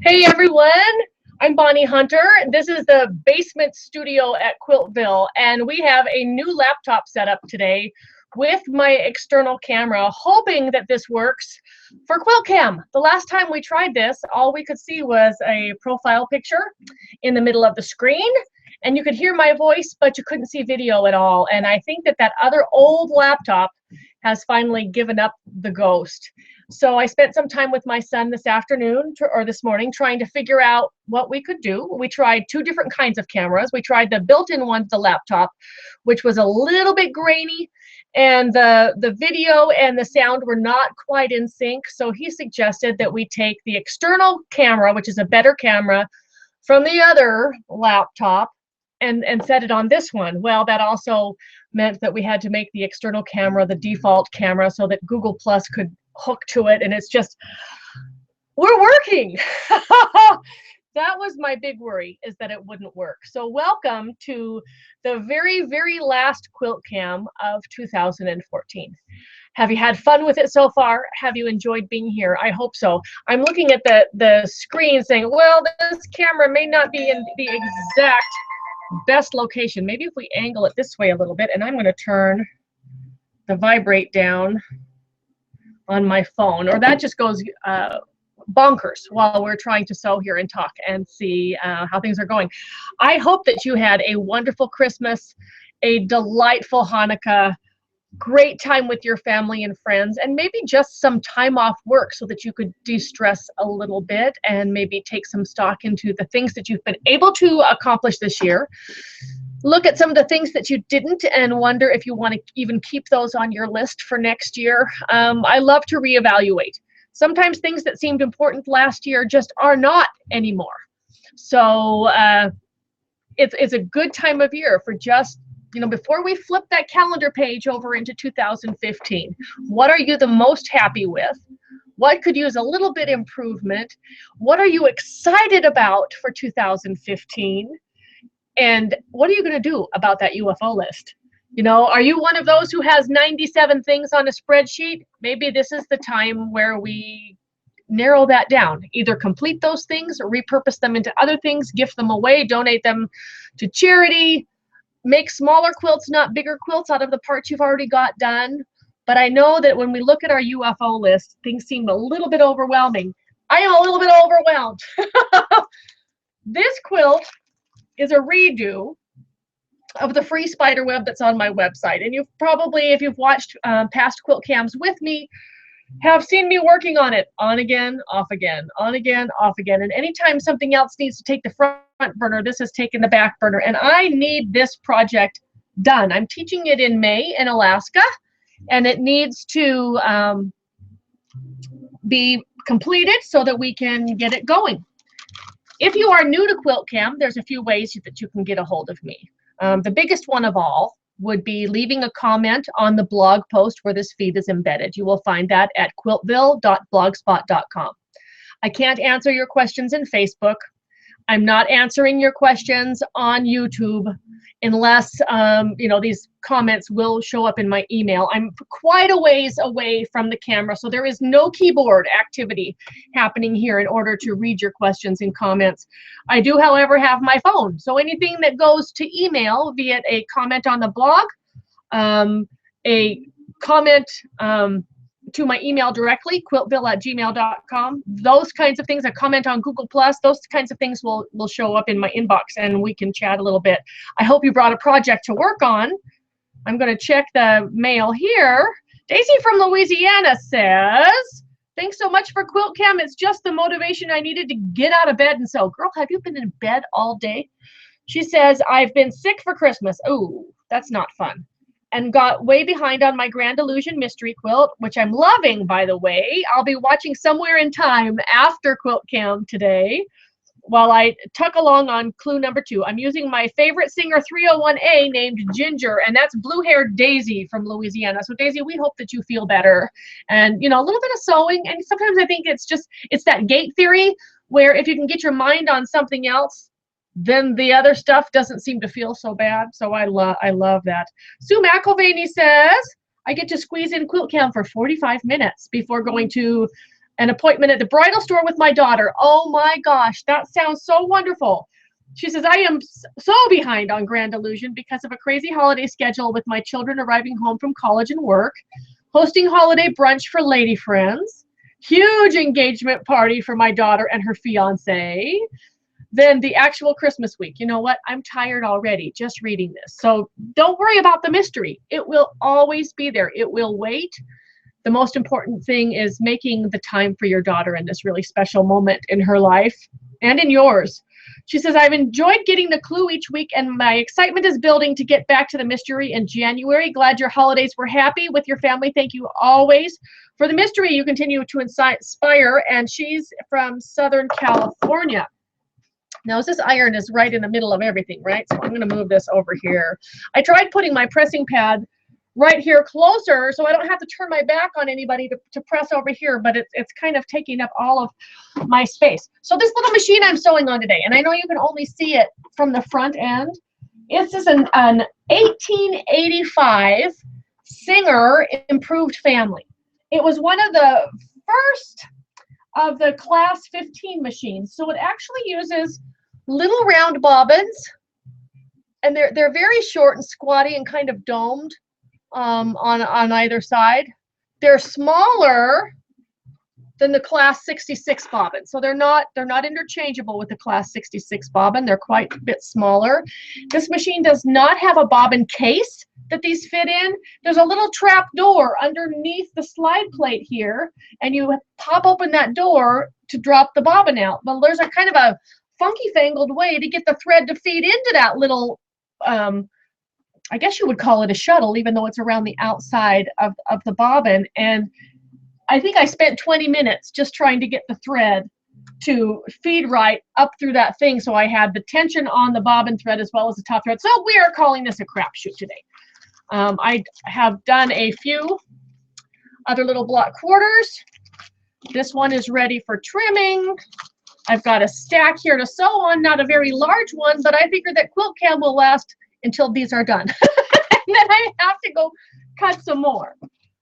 Hey everyone, I'm Bonnie Hunter. This is the basement studio at Quiltville, and we have a new laptop set up today with my external camera, hoping that this works for Quilt-cam. The last time we tried this, all we could see was a profile picture in the middle of the screen, and you could hear my voice, but you couldn't see video at all. And I think that other old laptop has finally given up the ghost. So I spent some time with my son this afternoon or this morning trying to figure out what we could do. We tried two different kinds of cameras. We tried the built-in one, the laptop, which was a little bit grainy, and the video and the sound were not quite in sync. So he suggested that we take the external camera, which is a better camera, from the other laptop and set it on this one. Well, that also meant that we had to make the external camera the default camera so that Google Plus could hook to it, and it's just, we're working. That was my big worry, is that it wouldn't work. So welcome to the very last Quilt-cam of 2014. Have you had fun with it so far? Have you enjoyed being here? I hope so. I'm looking at the screen saying, well, this camera may not be in the exact best location. Maybe if we angle it this way a little bit, and I'm going to turn the vibrate down on my phone, or that just goes bonkers while we're trying to sew here and talk and see how things are going. I hope that you had a wonderful Christmas, a delightful Hanukkah, great time with your family and friends, and maybe just some time off work so that you could de-stress a little bit and maybe take some stock into the things that you've been able to accomplish this year. Look at some of the things that you didn't and wonder if you want to even keep those on your list for next year. I love to reevaluate. Sometimes things that seemed important last year just are not anymore. So it's a good time of year for just, before we flip that calendar page over into 2015, what are you the most happy with? What could use a little bit improvement? What are you excited about for 2015? And what are you going to do about that UFO list? Are you one of those who has 97 things on a spreadsheet? Maybe this is the time where we narrow that down. Either complete those things or repurpose them into other things, gift them away, donate them to charity, make smaller quilts, not bigger quilts, out of the parts you've already got done. But I know that when we look at our UFO list, things seem a little bit overwhelming. I am a little bit overwhelmed. This quilt is a redo of the free spider web that's on my website. And you've probably, if you've watched past quilt cams with me, have seen me working on it on again, off again, on again, off again. And anytime something else needs to take the front burner, this has taken the back burner. And I need this project done. I'm teaching it in May in Alaska, and it needs to be completed so that we can get it going. If you are new to Quilt-cam, there's a few ways that you can get a hold of me. The biggest one of all would be leaving a comment on the blog post where this feed is embedded. You will find that at quiltville.blogspot.com. I can't answer your questions in Facebook. I'm not answering your questions on YouTube unless, these comments will show up in my email. I'm quite a ways away from the camera, so there is no keyboard activity happening here in order to read your questions and comments. I do, however, have my phone, so anything that goes to email, be it a comment on the blog, a comment to my email directly, quiltville@gmail.com. Those kinds of things, a comment on Google Plus, those kinds of things will show up in my inbox and we can chat a little bit. I hope you brought a project to work on. I'm going to check the mail here. Daisy from Louisiana says, thanks so much for Quilt-cam. It's just the motivation I needed to get out of bed and sew. Girl, have you been in bed all day? She says, I've been sick for Christmas. Oh, that's not fun. And got way behind on my Grand Illusion mystery quilt, which I'm loving, by the way. I'll be watching somewhere in time after Quilt-cam today while I tuck along on clue number 2. I'm using my favorite singer 301A named Ginger, and that's blue-haired Daisy from Louisiana. So Daisy, we hope that you feel better. And, a little bit of sewing, and sometimes I think it's that gate theory where if you can get your mind on something else, then the other stuff doesn't seem to feel so bad. So I love that. Sue McElvaney says, I get to squeeze in Quilt-cam for 45 minutes before going to an appointment at the bridal store with my daughter. Oh my gosh, that sounds so wonderful. She says, I am so behind on Grand Illusion because of a crazy holiday schedule with my children arriving home from college and work, hosting holiday brunch for lady friends, huge engagement party for my daughter and her fiance, then the actual Christmas week. You know what? I'm tired already just reading this. So don't worry about the mystery. It will always be there. It will wait. The most important thing is making the time for your daughter in this really special moment in her life and in yours. She says, I've enjoyed getting the clue each week, and my excitement is building to get back to the mystery in January. Glad your holidays were happy with your family. Thank you always for the mystery. You continue to inspire, and she's from Southern California. Now, this iron is right in the middle of everything, right? So I'm going to move this over here. I tried putting my pressing pad right here closer so I don't have to turn my back on anybody to press over here, but it's kind of taking up all of my space. So this little machine I'm sewing on today, and I know you can only see it from the front end, it's just an 1885 Singer Improved Family. It was one of the first of the class 15 machines, so it actually uses little round bobbins, and they're very short and squatty and kind of domed on either side. They're smaller than the class 66 bobbin, so they're not interchangeable with the class 66 bobbin. They're quite a bit smaller. This machine does not have a bobbin case that these fit in. There's a little trap door underneath the slide plate here, and you pop open that door to drop the bobbin out. But there's a kind of a funky fangled way to get the thread to feed into that little I guess you would call it a shuttle, even though it's around the outside of the bobbin. And I think I spent 20 minutes just trying to get the thread to feed right up through that thing, so I had the tension on the bobbin thread as well as the top thread. So we are calling this a crapshoot today. I have done a few other little block quarters. This one is ready for trimming. I've got a stack here to sew on, not a very large one, but I figured that Quilt-cam will last until these are done. And then I have to go cut some more.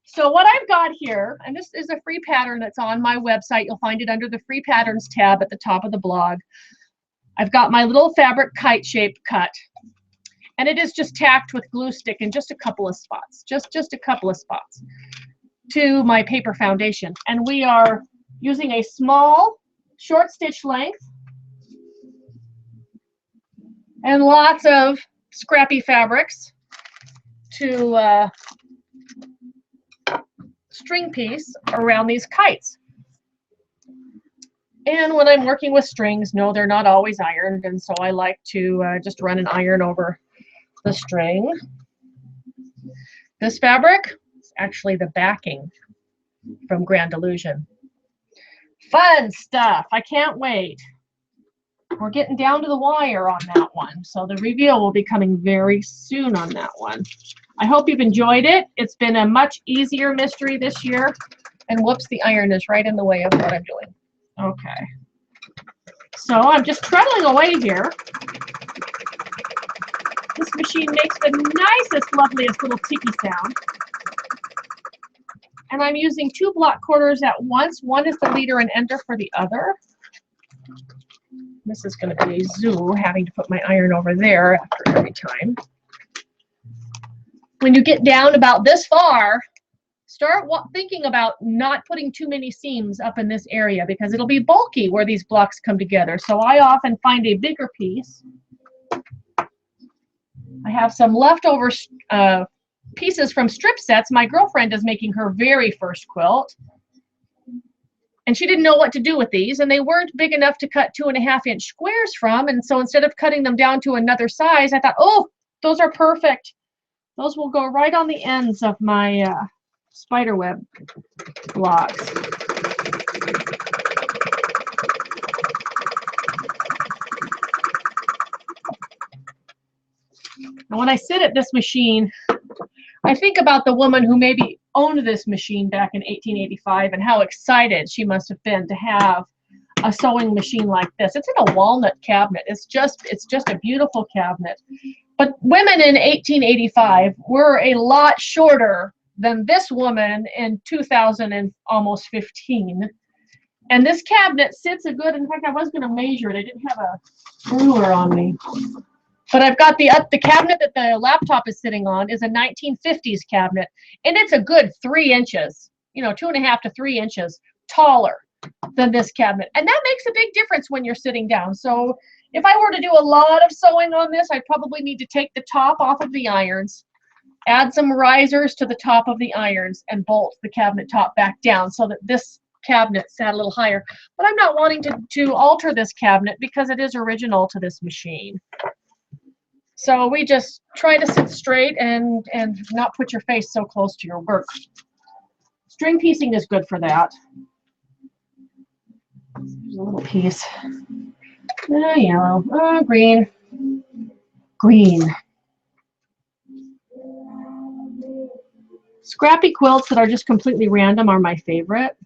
So what I've got here, and this is a free pattern that's on my website. You'll find it under the free patterns tab at the top of the blog. I've got my little fabric kite shape cut, and it is just tacked with glue stick in just a couple of spots, just a couple of spots to my paper foundation. And we are using a small short stitch length and lots of scrappy fabrics to string piece around these kites. And when I'm working with strings, no, they're not always ironed, and so I like to just run an iron over the string. This fabric is actually the backing from Grand Illusion. Fun stuff. I can't wait. We're getting down to the wire on that one, so the reveal will be coming very soon on that one. I hope you've enjoyed it. It's been a much easier mystery this year. And whoops, the iron is right in the way of what I'm doing. Okay. So I'm just treadling away here. This machine makes the nicest, loveliest little tiki sound. And I'm using 2 block quarters at once. One is the leader and ender for the other. This is going to be a zoo, having to put my iron over there after every time. When you get down about this far, start thinking about not putting too many seams up in this area, because it'll be bulky where these blocks come together. So I often find a bigger piece. I have some leftover pieces from strip sets. My girlfriend is making her very first quilt, and she didn't know what to do with these, and they weren't big enough to cut 2.5-inch squares from. And so instead of cutting them down to another size, I thought, oh, those are perfect. Those will go right on the ends of my spiderweb blocks. And when I sit at this machine, I think about the woman who maybe owned this machine back in 1885 and how excited she must have been to have a sewing machine like this. It's in a walnut cabinet. It's just a beautiful cabinet. But women in 1885 were a lot shorter than this woman in 2000 and almost 15. And this cabinet sits a good, in fact, I was going to measure it. I didn't have a ruler on me. But I've got the cabinet that the laptop is sitting on is a 1950s cabinet, and it's a good 3 inches, you know, 2.5 to 3 inches taller than this cabinet. And that makes a big difference when you're sitting down. So if I were to do a lot of sewing on this, I'd probably need to take the top off of the irons, add some risers to the top of the irons, and bolt the cabinet top back down so that this cabinet sat a little higher. But I'm not wanting to alter this cabinet because it is original to this machine. So we just try to sit straight and not put your face so close to your work. String piecing is good for that. There's a little piece. Yellow, green, green. Scrappy quilts that are just completely random are my favorite.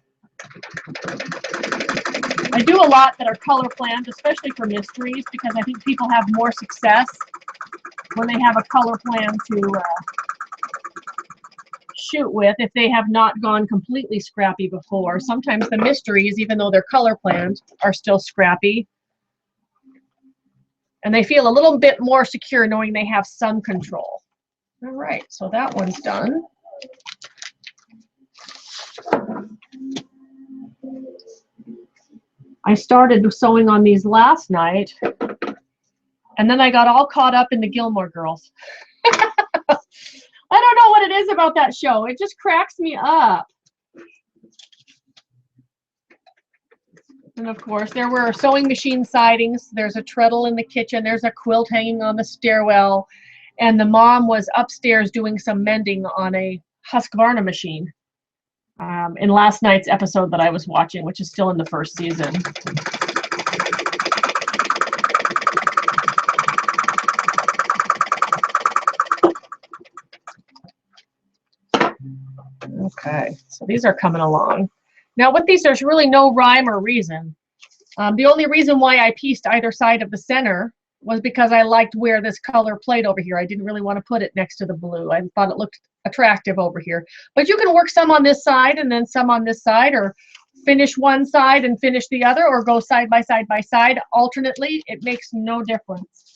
I do a lot that are color planned, especially for mysteries, because I think people have more success when they have a color plan to shoot with if they have not gone completely scrappy before. Sometimes the mysteries, even though they're color planned, are still scrappy. And they feel a little bit more secure knowing they have some control. All right, so that one's done. I started sewing on these last night, and then I got all caught up in the Gilmore Girls. I don't know what it is about that show. It just cracks me up. And of course, there were sewing machine sidings. There's a treadle in the kitchen. There's a quilt hanging on the stairwell. And the mom was upstairs doing some mending on a Husqvarna machine in last night's episode that I was watching, which is still in the first season. Okay, so these are coming along. Now with these, there's really no rhyme or reason. The only reason why I pieced either side of the center was because I liked where this color played over here. I didn't really want to put it next to the blue. I thought it looked attractive over here. But you can work some on this side and then some on this side, or finish one side and finish the other, or go side by side by side alternately. It makes no difference.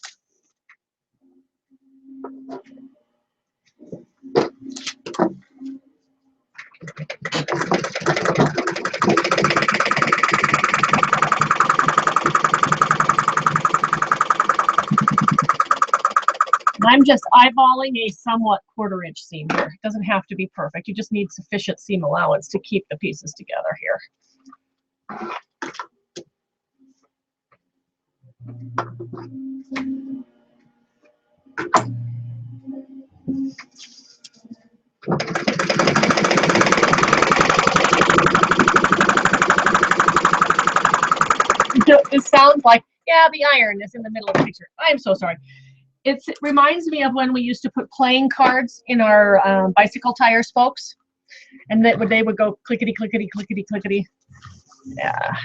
I'm just eyeballing a somewhat 1/4 inch seam here. It doesn't have to be perfect. You just need sufficient seam allowance to keep the pieces together here. It sounds like, yeah, the iron is in the middle of the picture. I'm so sorry. It reminds me of when we used to put playing cards in our bicycle tire spokes, and they would go clickety, clickety, clickety, clickety. Yeah,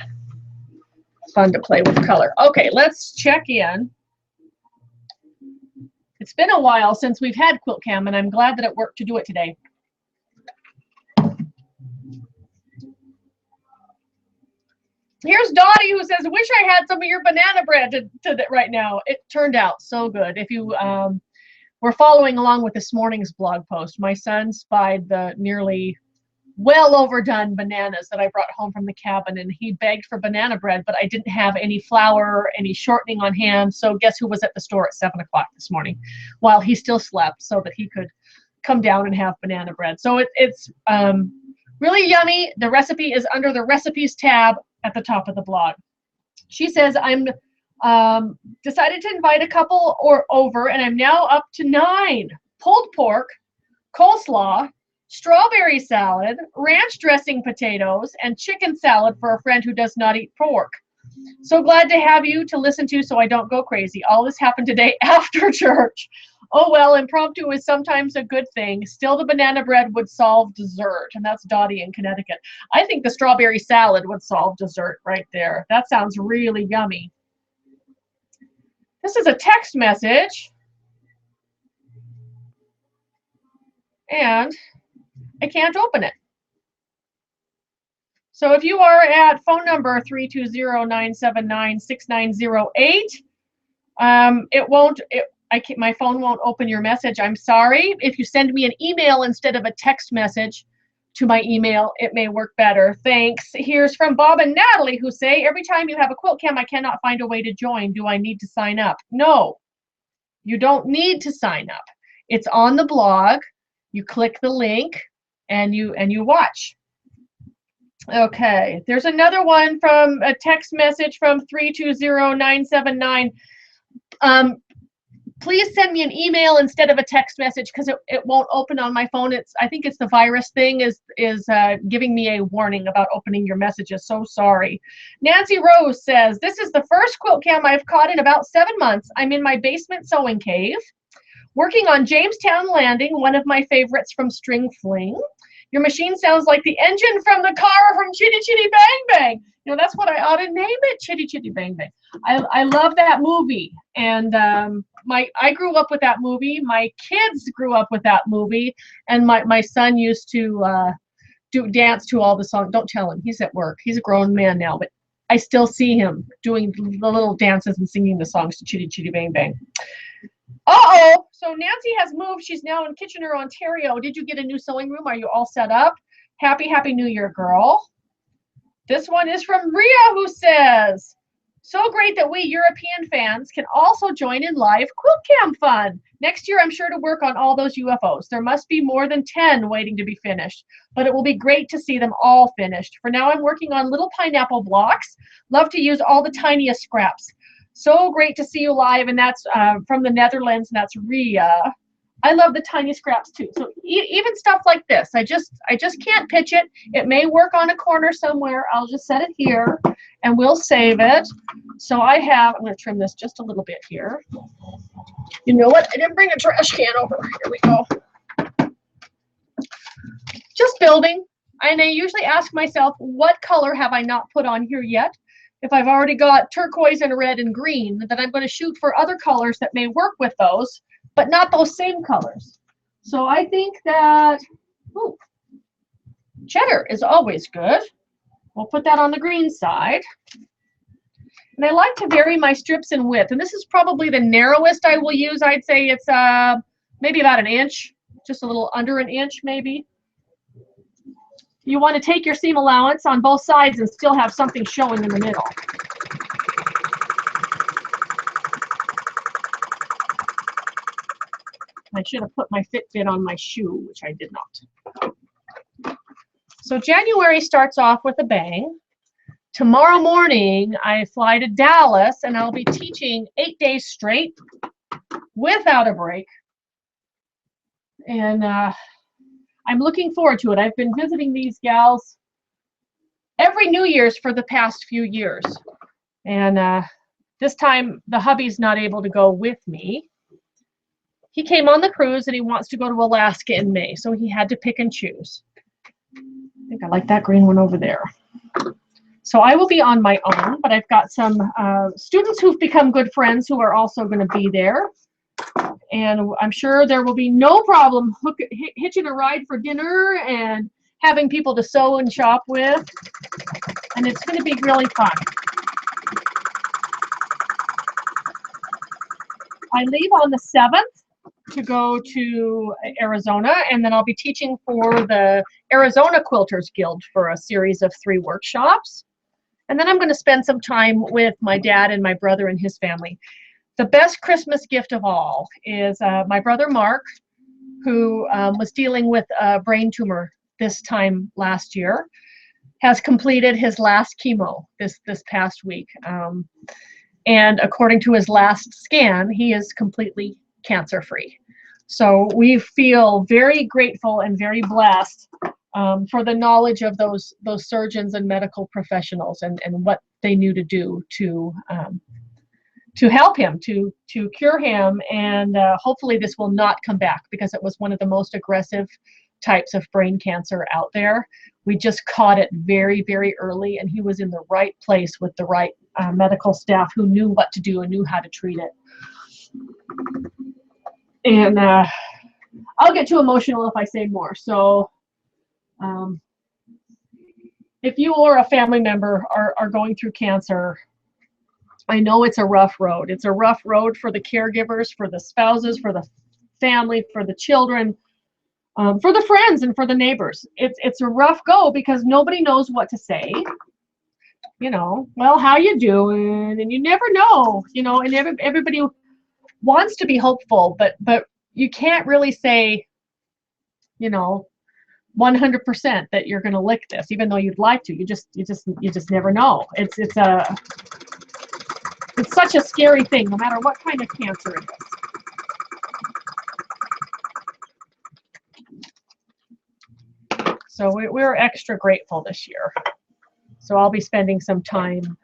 fun to play with color. Okay, let's check in. It's been a while since we've had Quilt-cam, and I'm glad that it worked to do it today. Here's Dottie, who says, wish I had some of your banana bread right now. It turned out so good. If you were following along with this morning's blog post, my son spied the nearly well overdone bananas that I brought home from the cabin, and he begged for banana bread, but I didn't have any flour, any shortening on hand. So guess who was at the store at 7 o'clock this morning while he still slept, so that he could come down and have banana bread. So it's really yummy. The recipe is under the recipes tab at the top of the blog. She says, I'm decided to invite a couple over, and I'm now up to 9. Pulled pork, coleslaw, strawberry salad, ranch dressing potatoes, and chicken salad for a friend who does not eat pork. So glad to have you to listen to so I don't go crazy. All this happened today after church. Oh well, impromptu is sometimes a good thing. Still, the banana bread would solve dessert. And that's Dottie in Connecticut. I think the strawberry salad would solve dessert right there. That sounds really yummy. This is a text message. And I can't open it. So if you are at phone number 320-979-6908, my phone won't open your message. I'm sorry. If you send me an email instead of a text message to my email, it may work better. Thanks. Here's from Bob and Natalie, who say, every time you have a Quilt-cam, I cannot find a way to join. Do I need to sign up? No, you don't need to sign up. It's on the blog. You click the link and you watch. Okay, there's another one from a text message from 320-979. Please send me an email instead of a text message because it won't open on my phone. I think it's the virus thing is giving me a warning about opening your messages. So sorry. Nancy Rose says, this is the first Quilt-cam I've caught in about 7 months. I'm in my basement sewing cave, working on Jamestown Landing, one of my favorites from String Fling. Your machine sounds like the engine from the car from Chitty Chitty Bang Bang. You know, that's what I ought to name it, Chitty Chitty Bang Bang. I love that movie, and I grew up with that movie. My kids grew up with that movie, and my son used to dance to all the songs. Don't tell him, he's at work. He's a grown man now, but I still see him doing the little dances and singing the songs to Chitty Chitty Bang Bang. Uh-oh, so Nancy has moved. She's now in Kitchener, Ontario. Did you get a new sewing room? Are you all set up? Happy New Year, girl. This one is from Ria, who says, so great that we European fans can also join in live Quilt-cam fun. Next year, I'm sure to work on all those UFOs. There must be more than 10 waiting to be finished, but it will be great to see them all finished. For now, I'm working on little pineapple blocks. Love to use all the tiniest scraps. So great to see you live, and that's from the Netherlands, and that's Ria. I love the tiny scraps too. So even stuff like this, I just can't pitch it. It may work on a corner somewhere. I'll just set it here, and we'll save it. So I'm going to trim this just a little bit here. You know what? I didn't bring a trash can over. Here we go. Just building, and I usually ask myself, what color have I not put on here yet? If I've already got turquoise and red and green, then I'm going to shoot for other colors that may work with those, but not those same colors. So I think that cheddar is always good. We'll put that on the green side. And I like to vary my strips in width. And this is probably the narrowest I will use. I'd say it's maybe about an inch, just a little under an inch maybe. You want to take your seam allowance on both sides and still have something showing in the middle. I should have put my Fitbit on my shoe, which I did not. So January starts off with a bang. Tomorrow morning, I fly to Dallas, and I'll be teaching 8 days straight without a break. And I'm looking forward to it. I've been visiting these gals every New Year's for the past few years. And this time, the hubby's not able to go with me. He came on the cruise, and he wants to go to Alaska in May, so he had to pick and choose. I think I like that green one over there. So I will be on my own, but I've got some students who've become good friends who are also going to be there. And I'm sure there will be no problem hitching a ride for dinner and having people to sew and shop with. And it's going to be really fun. I leave on the 7th to go to Arizona, and then I'll be teaching for the Arizona Quilters Guild for a series of 3 workshops. And then I'm going to spend some time with my dad and my brother and his family. The best Christmas gift of all is my brother Mark, who was dealing with a brain tumor this time last year, has completed his last chemo this past week. And according to his last scan, he is completely cancer-free. So we feel very grateful and very blessed for the knowledge of those surgeons and medical professionals and what they knew to do to help him, to cure him, and hopefully this will not come back, because it was one of the most aggressive types of brain cancer out there. We just caught it very, very early, and he was in the right place with the right medical staff who knew what to do and knew how to treat it. And I'll get too emotional if I say more. So if you or a family member are going through cancer, I know it's a rough road. It's a rough road for the caregivers, for the spouses, for the family, for the children, for the friends, and for the neighbors. It's a rough go because nobody knows what to say. You know, well, how you doing? And you never know. You know, and everybody wants to be hopeful, but you can't really say, you know, 100% that you're going to lick this, even though you'd like to. You just never know. It's such a scary thing, no matter what kind of cancer it is. So we're extra grateful this year. So I'll be spending some time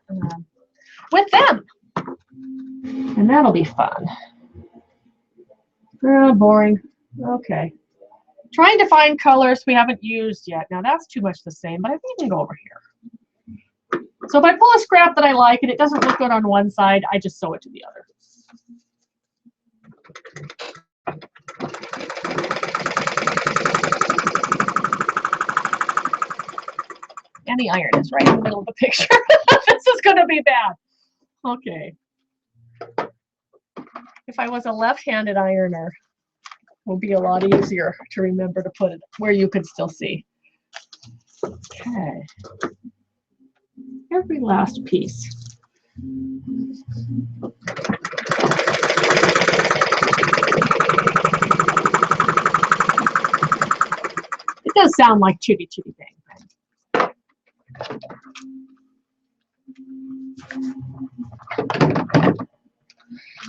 with them, and that'll be fun. Boring. Okay. Trying to find colors we haven't used yet. Now that's too much the same, but I think we can go over here. So if I pull a scrap that I like and it doesn't look good on one side, I just sew it to the other. And the iron is right in the middle of the picture. This is going to be bad. Okay. If I was a left-handed ironer, it would be a lot easier to remember to put it where you could still see. Okay. Every last piece. It does sound like chitty chitty bang bang.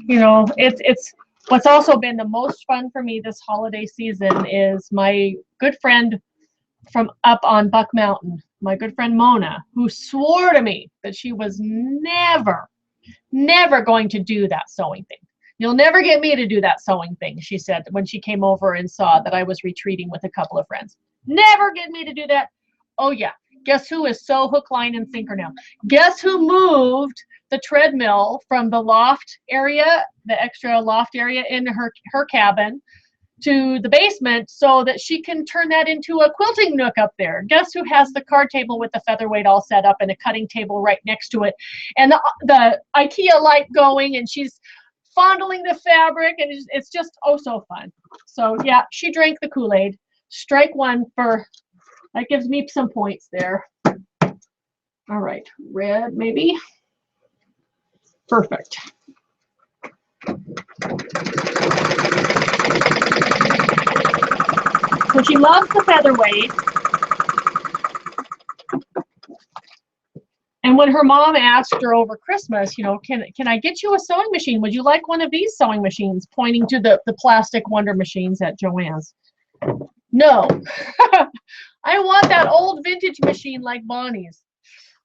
You know, it's what's also been the most fun for me this holiday season is my good friend from up on Buck Mountain, my good friend Mona, who swore to me that she was never going to do that sewing thing. You'll never get me to do that sewing thing, she said when she came over and saw that I was retreating with a couple of friends. Never get me to do that. Oh yeah, guess who is so hook, line, and sinker now? Guess who moved the treadmill from the loft area, the extra loft area in her cabin, to the basement so that she can turn that into a quilting nook up there. Guess who has the card table with the featherweight all set up and a cutting table right next to it and the IKEA light going, and she's fondling the fabric, and it's just oh so fun. So yeah, she drank the Kool-Aid. Strike one for, that gives me some points there. All right, red maybe. Perfect. So she loves the featherweight. And when her mom asked her over Christmas, you know, can I get you a sewing machine? Would you like one of these sewing machines? Pointing to the plastic Wonder machines at Joann's. No. I want that old vintage machine like Bonnie's.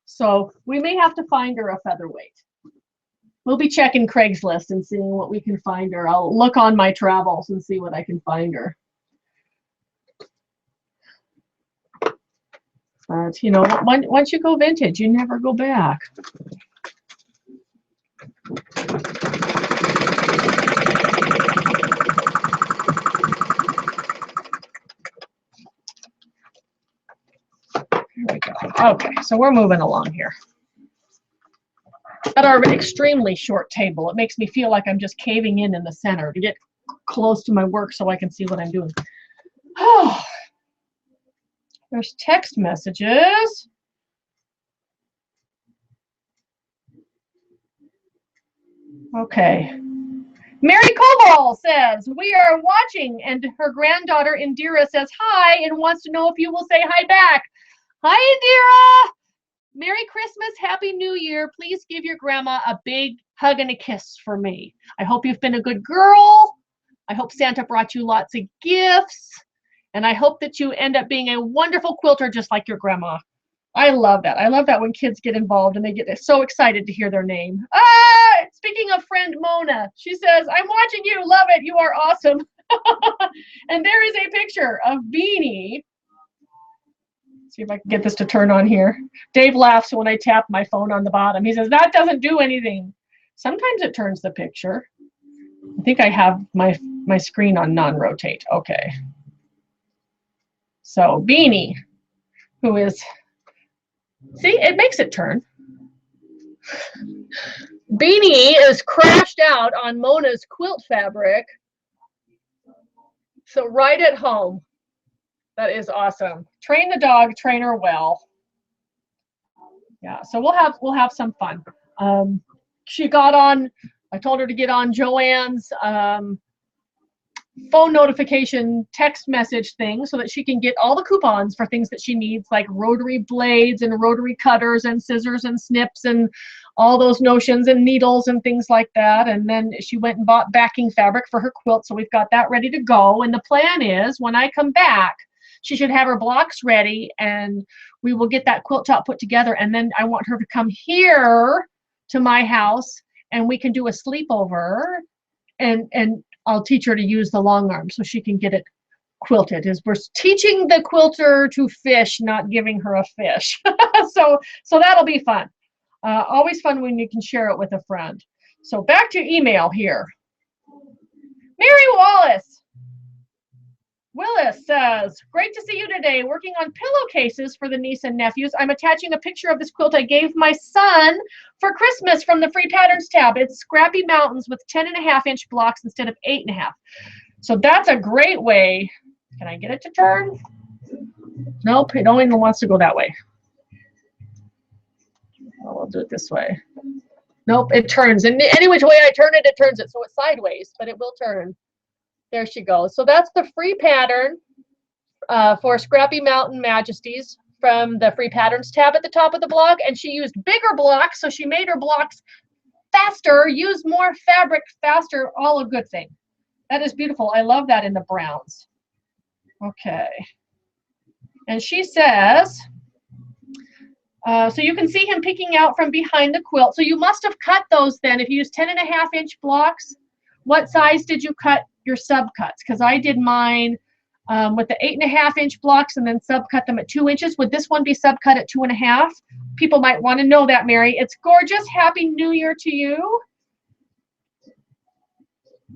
So we may have to find her a featherweight. We'll be checking Craigslist and seeing what we can find her. I'll look on my travels and see what I can find her. But, you know, once you go vintage, you never go back. Here we go. Okay, so we're moving along here. At our extremely short table, it makes me feel like I'm just caving in the center to get close to my work so I can see what I'm doing. Oh, there's text messages. Okay. Mary Koval says, we are watching, and her granddaughter Indira says hi and wants to know if you will say hi back. Hi, Indira. Merry Christmas, Happy New Year. Please give your grandma a big hug and a kiss for me. I hope you've been a good girl. I hope Santa brought you lots of gifts. And I hope that you end up being a wonderful quilter just like your grandma. I love that. I love that when kids get involved and they get so excited to hear their name. Ah, speaking of friend Mona, she says, I'm watching you. Love it. You are awesome. And there is a picture of Beanie. See if I can get this to turn on here. Dave laughs when I tap my phone on the bottom. He says, that doesn't do anything. Sometimes it turns the picture. I think I have my screen on non-rotate. Okay. So Beanie, who is See, it makes it turn. Beanie is crashed out on Mona's quilt fabric. So right at home. That is awesome. Train the dog, train her well. Yeah, so we'll have some fun. She got on, I told her to get on Joanne's phone notification text message thing so that she can get all the coupons for things that she needs, like rotary blades and rotary cutters and scissors and snips and all those notions and needles and things like that. And then she went and bought backing fabric for her quilt, so we've got that ready to go. And the plan is when I come back, she should have her blocks ready and we will get that quilt top put together. And then I want her to come here to my house and we can do a sleepover, and I'll teach her to use the long arm so she can get it quilted. As we're teaching the quilter to fish, not giving her a fish. so that'll be fun. Always fun when you can share it with a friend. So back to email here. Mary Willis says, great to see you today. Working on pillowcases for the niece and nephews. I'm attaching a picture of this quilt I gave my son for Christmas from the free patterns tab. It's Scrappy Mountains with 10.5-inch blocks instead of 8.5. So that's a great way. Can I get it to turn? Nope, it only wants to go that way. Well, we'll do it this way. Nope, it turns. And any which way I turn it, it turns it. So it's sideways, but it will turn. There she goes. So that's the free pattern for Scrappy Mountain Majesties from the free patterns tab at the top of the blog. And she used bigger blocks, so she made her blocks faster, used more fabric faster, all a good thing. That is beautiful. I love that in the browns. Okay. And she says, so you can see him picking out from behind the quilt. So you must have cut those then. If you use 10.5-inch blocks, what size did you cut your subcuts? Because I did mine with the 8.5-inch blocks and then subcut them at 2 inches. Would this one be subcut at 2.5? People might want to know that, Mary. It's gorgeous. Happy New Year to you.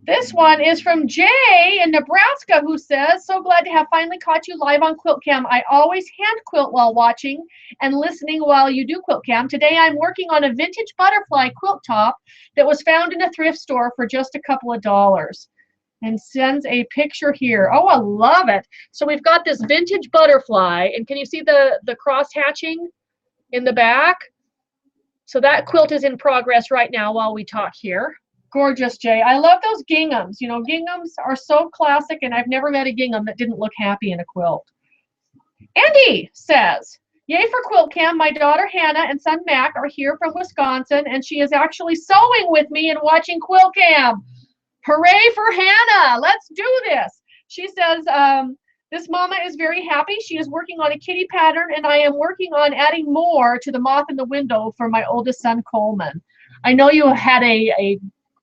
This one is from Jay in Nebraska, who says, so glad to have finally caught you live on Quilt-cam. I always hand quilt while watching and listening while you do Quilt-cam. Today I'm working on a vintage butterfly quilt top that was found in a thrift store for just a couple of dollars. And sends a picture here. Oh, I love it. So we've got this vintage butterfly, and can you see the cross hatching in the back? So that quilt is in progress right now while we talk here. Gorgeous, Jay. I love those ginghams. You know, ginghams are so classic, and I've never met a gingham that didn't look happy in a quilt. Andy says, yay for Quilt-cam. My daughter Hannah and son Mac are here from Wisconsin, and she is actually sewing with me and watching Quilt-cam. Hooray for Hannah. Let's do this. She says, this mama is very happy. She is working on a kitty pattern, and I am working on adding more to the moth in the window for my oldest son, Coleman. I know you had a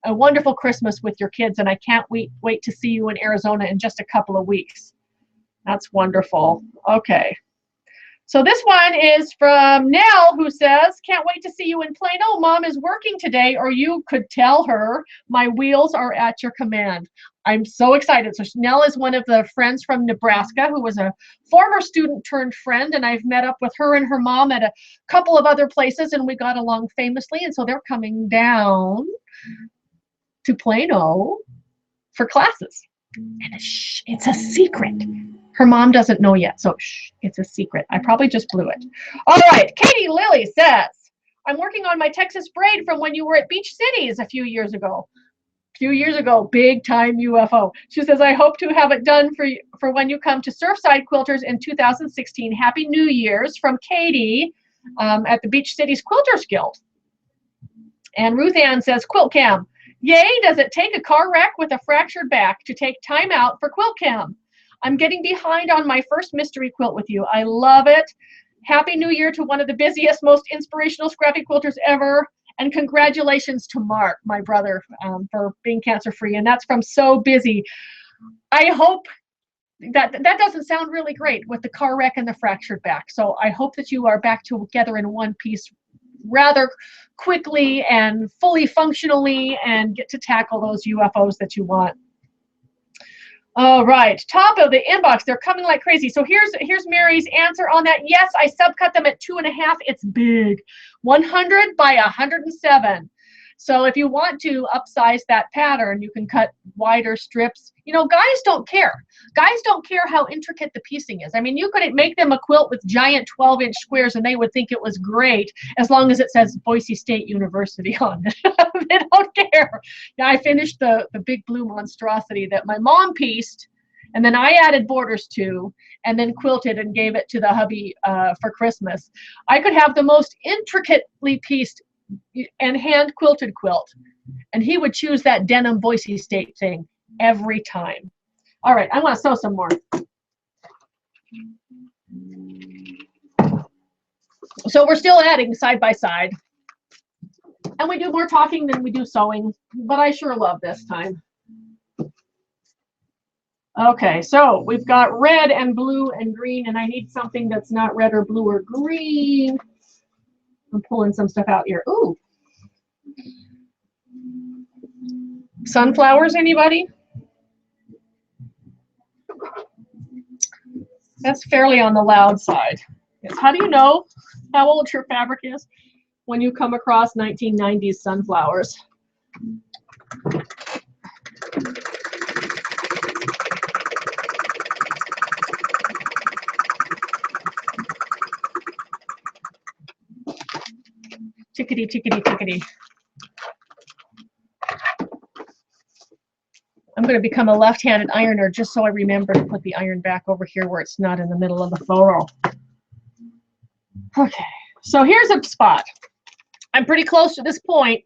wonderful Christmas with your kids, and I can't wait to see you in Arizona in just a couple of weeks. That's wonderful. Okay. So this one is from Nell, who says, can't wait to see you in Plano. Mom is working today, or you could tell her my wheels are at your command. I'm so excited. So Nell is one of the friends from Nebraska who was a former student turned friend, and I've met up with her and her mom at a couple of other places, and we got along famously. And so they're coming down to Plano for classes. And it's a secret. Her mom doesn't know yet, so shh, it's a secret. I probably just blew it. All right, Katie Lilly says, I'm working on my Texas braid from when you were at Beach Cities a few years ago. Big time UFO. She says, I hope to have it done for when you come to Surfside Quilters in 2016. Happy New Year's from Katie at the Beach Cities Quilters Guild. And Ruth Ann says, Quilt-cam. Yay, does it take a car wreck with a fractured back to take time out for Quilt-cam? I'm getting behind on my first mystery quilt with you. I love it. Happy New Year to one of the busiest, most inspirational scrappy quilters ever. And congratulations to Mark, my brother, for being cancer-free. And that's from So Busy. I hope that doesn't sound really great with the car wreck and the fractured back. So I hope that you are back together in one piece rather quickly and fully functionally and get to tackle those UFOs that you want. All right, top of the inbox. They're coming like crazy. So here's Mary's answer on that. Yes, I subcut them at 2.5. It's big, 100 by 107. So if you want to upsize that pattern, you can cut wider strips. You know, guys don't care. Guys don't care how intricate the piecing is. I mean, you could make them a quilt with giant 12-inch squares and they would think it was great as long as it says Boise State University on it. They don't care. Yeah, I finished the big blue monstrosity that my mom pieced, and then I added borders to, and then quilted and gave it to the hubby for Christmas. I could have the most intricately pieced and hand quilted quilt, and he would choose that denim Boise State thing every time. All right, I want to sew some more. So we're still adding side by side, and we do more talking than we do sewing, but I sure love this time. Okay, so we've got red and blue and green, and I need something that's not red or blue or green. I'm pulling some stuff out here. Ooh. Sunflowers, anybody? That's fairly on the loud side. Yes. How do you know how old your fabric is? When you come across 1990s sunflowers. Tickety, tickety, tickety. I'm going to become a left-handed ironer just so I remember to put the iron back over here where it's not in the middle of the furrow. Okay, so here's a spot. I'm pretty close to this point,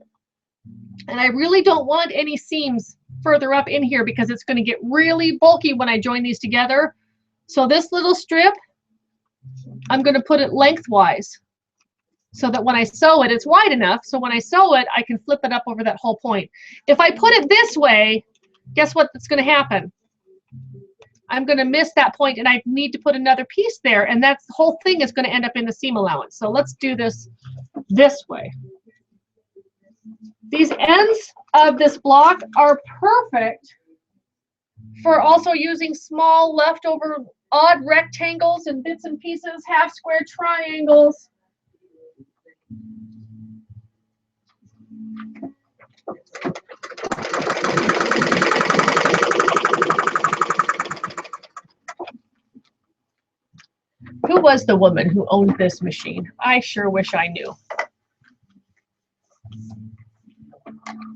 and I really don't want any seams further up in here because it's going to get really bulky when I join these together. So this little strip, I'm going to put it lengthwise so that when I sew it, it's wide enough. So when I sew it, I can flip it up over that whole point. If I put it this way, guess what's going to happen? I'm going to miss that point, and I need to put another piece there, and that's the whole thing is going to end up in the seam allowance. So let's do this way. These ends of this block are perfect for also using small leftover odd rectangles and bits and pieces, half square triangles. Who was the woman who owned this machine? I sure wish I knew.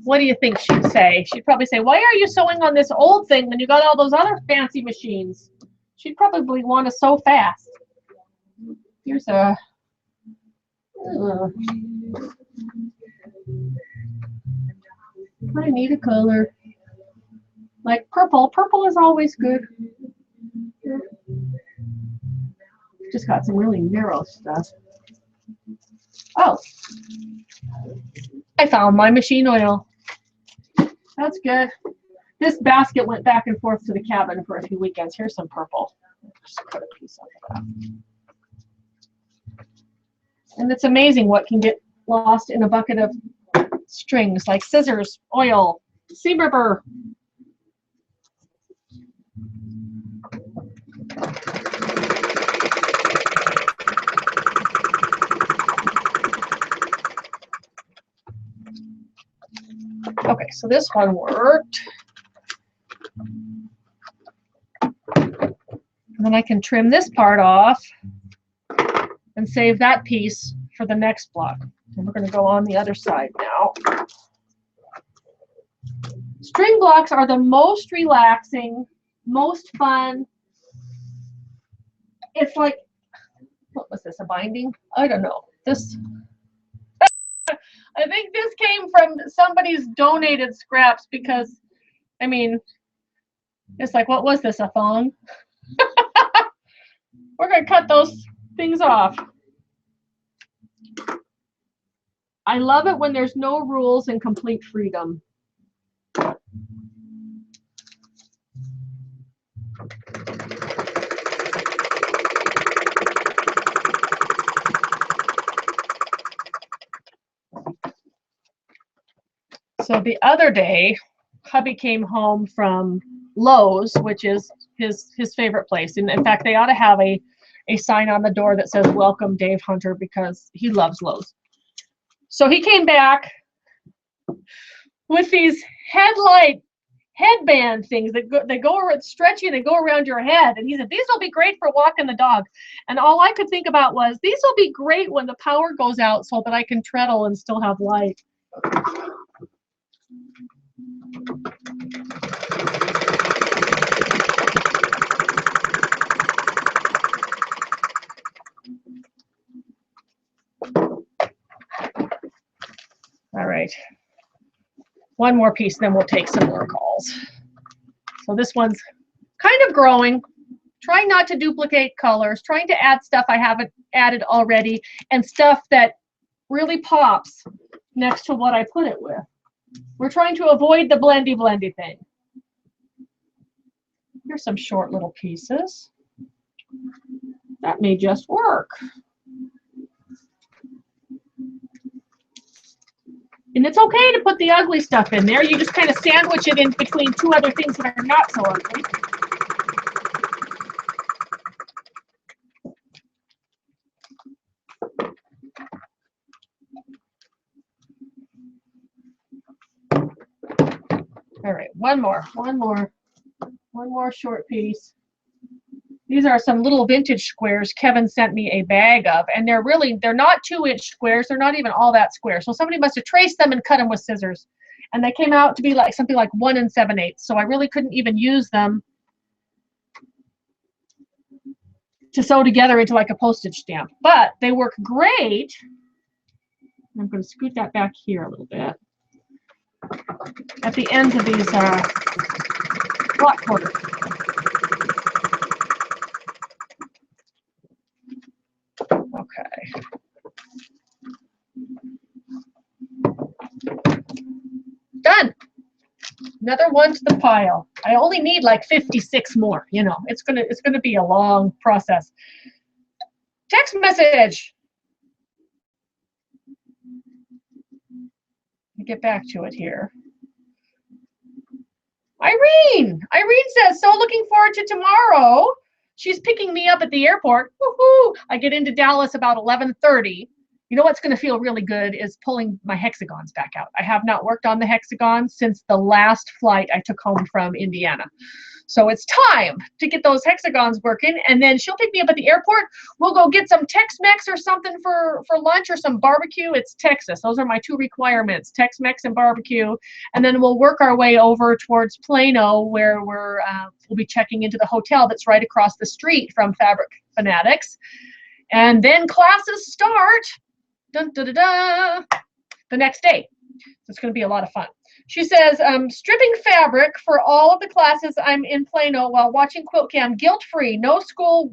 What do you think she'd say? She'd probably say, why are you sewing on this old thing when you got all those other fancy machines? She'd probably want to sew fast. Here's a... I need a color. Like purple. Purple is always good. Just got some really narrow stuff. Oh, I found my machine oil. That's good. This basket went back and forth to the cabin for a few weekends. Here's some purple. Just cut a piece of that. And it's amazing what can get lost in a bucket of strings, like scissors, oil, seam rubber. Okay, so this one worked. And then I can trim this part off and save that piece for the next block. And we're going to go on the other side now. String blocks are the most relaxing, most fun. It's like, what was this, a binding? I don't know. This, I think this came from somebody's donated scraps because, I mean, it's like, what was this, a thong? We're going to cut those things off. I love it when there's no rules and complete freedom. So the other day, hubby came home from Lowe's, which is his favorite place. And in fact, they ought to have a sign on the door that says "Welcome, Dave Hunter," because he loves Lowe's. So he came back with these headband things that go around, stretchy, and they go around your head. And he said, these will be great for walking the dog. And all I could think about was, these will be great when the power goes out so that I can treadle and still have light. All right. One more piece, then we'll take some more calls. So this one's kind of growing, trying not to duplicate colors, trying to add stuff I haven't added already, and stuff that really pops next to what I put it with. We're trying to avoid the blendy thing. Here's some short little pieces. That may just work. And it's okay to put the ugly stuff in there. You just kind of sandwich it in between two other things that are not so ugly. All right, one more short piece. These are some little vintage squares Kevin sent me a bag of, and they're not 2-inch squares. They're not even all that square. So somebody must have traced them and cut them with scissors. And they came out to be like something like 1 7/8. So I really couldn't even use them to sew together into like a postage stamp. But they work great. I'm going to scoot that back here a little bit. At the ends of these block quarters. Okay. Done. Another one to the pile. I only need like 56 more. You know, it's gonna be a long process. Text message. Let me get back to it here. Irene says, so looking forward to tomorrow. She's picking me up at the airport. Woohoo! I get into Dallas about 11:30. You know what's going to feel really good is pulling my hexagons back out. I have not worked on the hexagons since the last flight I took home from Indiana. So it's time to get those hexagons working, and then she'll pick me up at the airport. We'll go get some Tex-Mex or something for lunch, or some barbecue. It's Texas. Those are my two requirements, Tex-Mex and barbecue. And then we'll work our way over towards Plano, where we'll be checking into the hotel that's right across the street from Fabric Fanatics. And then classes start dun, dun, dun, dun, the next day. So it's going to be a lot of fun. She says, stripping fabric for all of the classes I'm in Plano while watching Quilt-cam, guilt-free, no school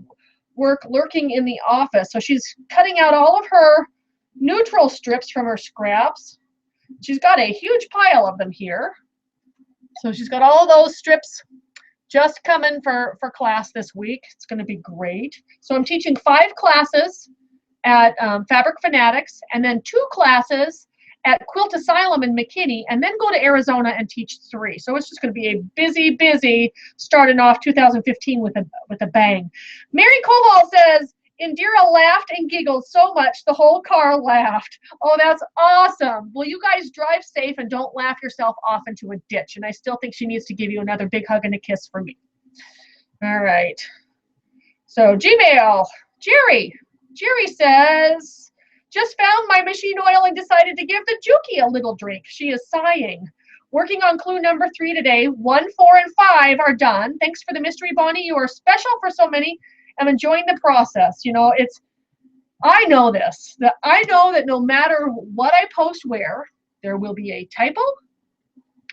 work lurking in the office. So she's cutting out all of her neutral strips from her scraps. She's got a huge pile of them here. So she's got all of those strips just coming for class this week. It's going to be great. So I'm teaching 5 classes at Fabric Fanatics, and then 2 classes at Quilt Asylum in McKinney, and then go to Arizona and teach 3. So it's just going to be a busy starting off 2015 with a bang. Mary Koval says, Indira laughed and giggled so much the whole car laughed. Oh, that's awesome. Well, you guys drive safe and don't laugh yourself off into a ditch. And I still think she needs to give you another big hug and a kiss from me. All right. So Gmail, Jerry says, just found my machine oil and decided to give the Juki a little drink. She is sighing. Working on clue number 3 today. 1, 4, and 5 are done. Thanks for the mystery, Bonnie. You are special for so many. I'm enjoying the process. You know, I know this. I know that no matter what I post where, there will be a typo.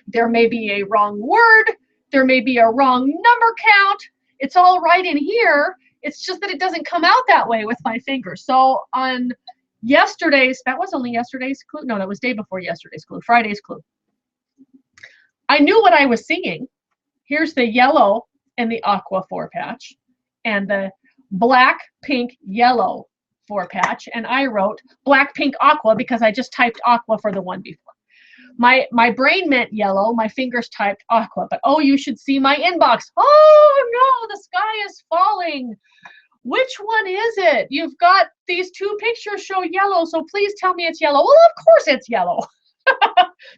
There may be a wrong word. There may be a wrong number count. It's all right in here. It's just that it doesn't come out that way with my fingers. So on yesterday's, that was only yesterday's clue. No, that was day before yesterday's clue, Friday's clue. I knew what I was seeing. Here's the yellow and the aqua 4-patch, and the black, pink, yellow 4-patch. And I wrote black, pink, aqua because I just typed aqua for the one before. My brain meant yellow, my fingers typed aqua, but oh, you should see my inbox. Oh no, the sky is falling. Which one is it? You've got these two pictures show yellow, so please tell me it's yellow. Well, of course it's yellow.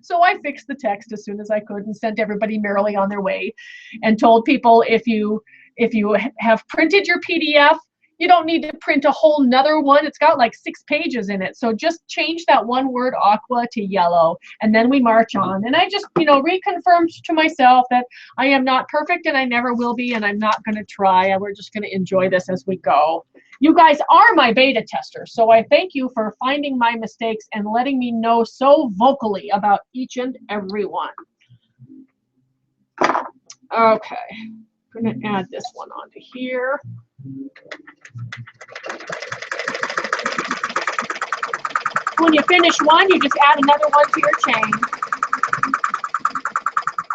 So I fixed the text as soon as I could and sent everybody merrily on their way and told people if you have printed your PDF, you don't need to print a whole nother one. It's got like 6 pages in it. So just change that one word aqua to yellow, and then we march on. And I just, reconfirmed to myself that I am not perfect and I never will be, and I'm not going to try. And we're just going to enjoy this as we go. You guys are my beta testers, so I thank you for finding my mistakes and letting me know so vocally about each and every one. Okay, I'm going to add this one onto here. When you finish one, you just add another one to your chain.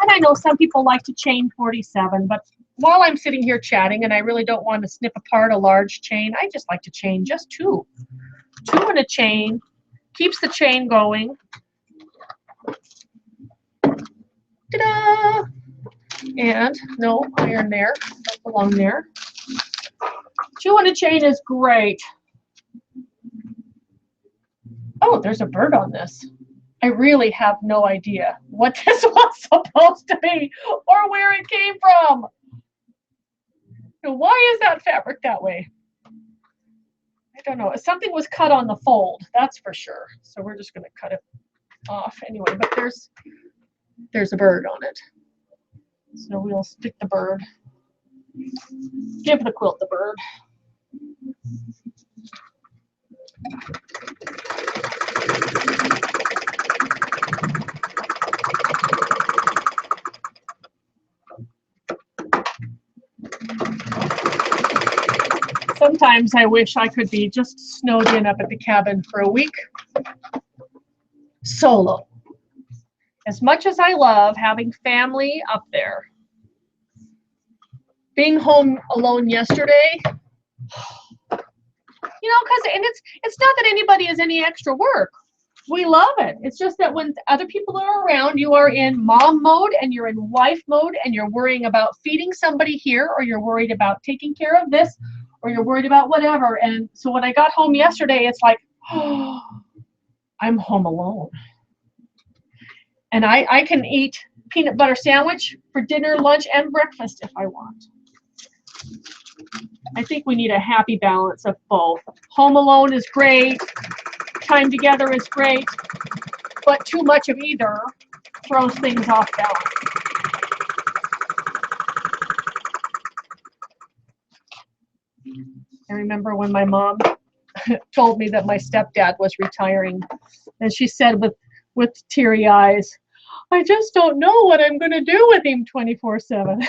And I know some people like to chain 47, but while I'm sitting here chatting and I really don't want to snip apart a large chain, I just like to chain just 2. 2 in a chain, keeps the chain going. Ta-da! And no iron there, don't belong there. 2 in a chain is great. Oh, there's a bird on this. I really have no idea what this was supposed to be or where it came from. Why is that fabric that way? I don't know. Something was cut on the fold, that's for sure. So we're just going to cut it off anyway. But there's a bird on it. So we'll stick the bird. Give the quilt the bird. Sometimes I wish I could be just snowed in up at the cabin for a week, solo. As much as I love having family up there, being home alone yesterday, because it's not that anybody is any extra work. We love it. It's just that when other people are around, you are in mom mode and you're in wife mode and you're worrying about feeding somebody here, or you're worried about taking care of this, or you're worried about whatever. And so when I got home yesterday, it's like, oh, I'm home alone. And I can eat peanut butter sandwich for dinner, lunch, and breakfast if I want. I think we need a happy balance of both. Home alone is great. Time together is great. But too much of either throws things off balance. I remember when my mom told me that my stepdad was retiring, and she said with teary eyes, I just don't know what I'm going to do with him 24/7.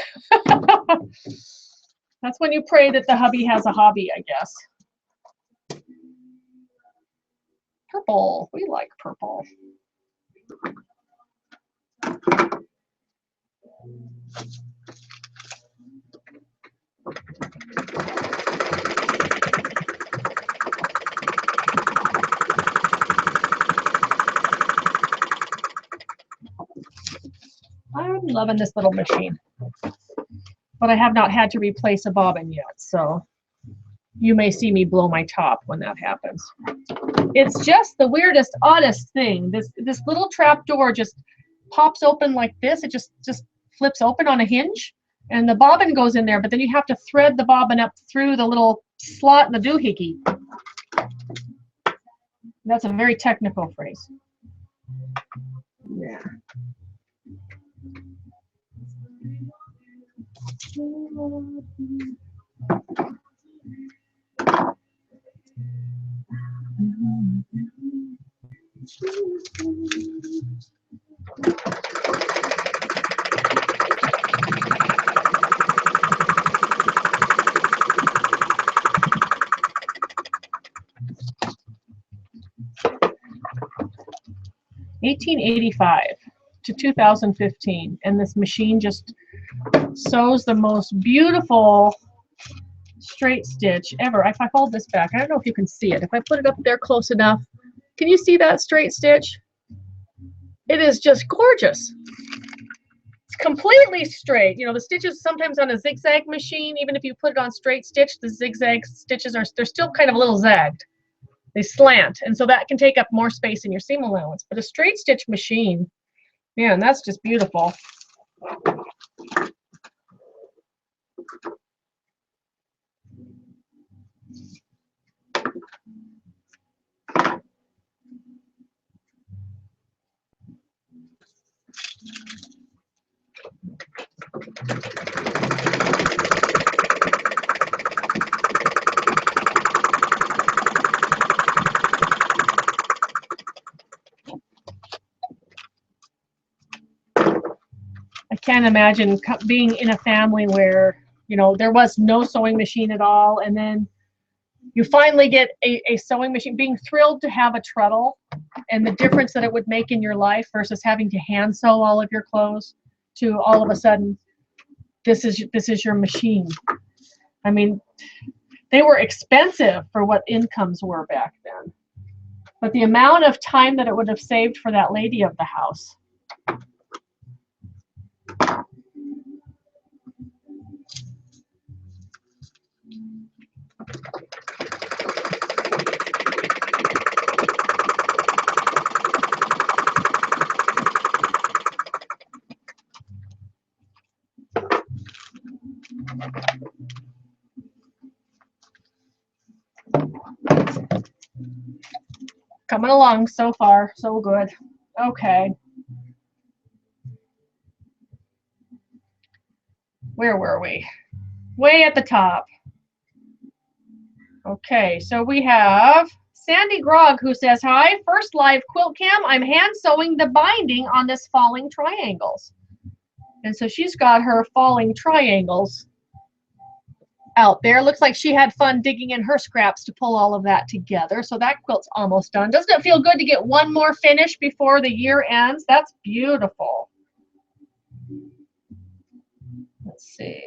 That's when you pray that the hubby has a hobby, I guess. Purple. We like purple. I'm loving this little machine, but I have not had to replace a bobbin yet, so you may see me blow my top when that happens. It's just the weirdest, oddest thing. This little trap door just pops open like this. It just flips open on a hinge, and the bobbin goes in there, but then you have to thread the bobbin up through the little slot in the doohickey. That's a very technical phrase. Yeah. $1885 to 2015, and this machine just sews the most beautiful straight stitch ever. If I hold this back, I don't know if you can see it. If I put it up there close enough, can you see that straight stitch? It is just gorgeous. It's completely straight. You know, the stitches sometimes on a zigzag machine, even if you put it on straight stitch, the zigzag stitches they're still kind of a little zagged. They slant, and so that can take up more space in your seam allowance. But a straight stitch machine, man, that's just beautiful. I can't imagine being in a family where, you know, there was no sewing machine at all, and then you finally get a sewing machine, being thrilled to have a treadle and the difference that it would make in your life versus having to hand sew all of your clothes to all of a sudden, this is your machine. I mean, they were expensive for what incomes were back then. But the amount of time that it would have saved for that lady of the house. Coming along so far, so good. Okay. Where were we? Way at the top. Okay, so we have Sandy Grog who says, hi, first live quilt cam. I'm hand sewing the binding on this falling triangles. And so she's got her falling triangles out there. Looks like she had fun digging in her scraps to pull all of that together. So that quilt's almost done. Doesn't it feel good to get one more finish before the year ends? That's beautiful. Let's see.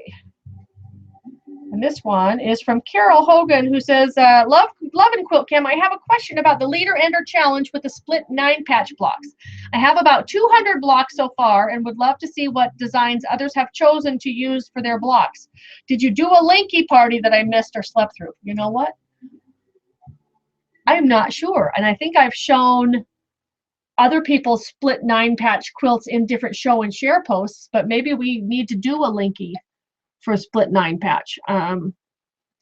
And this one is from Carol Hogan, who says, love and quilt cam. I have a question about the leader ender challenge with the split 9-patch blocks. I have about 200 blocks so far and would love to see what designs others have chosen to use for their blocks. Did you do a linky party that I missed or slept through? You know what? I'm not sure. And I think I've shown other people's split 9-patch quilts in different show and share posts, but maybe we need to do a linky for a split 9-patch.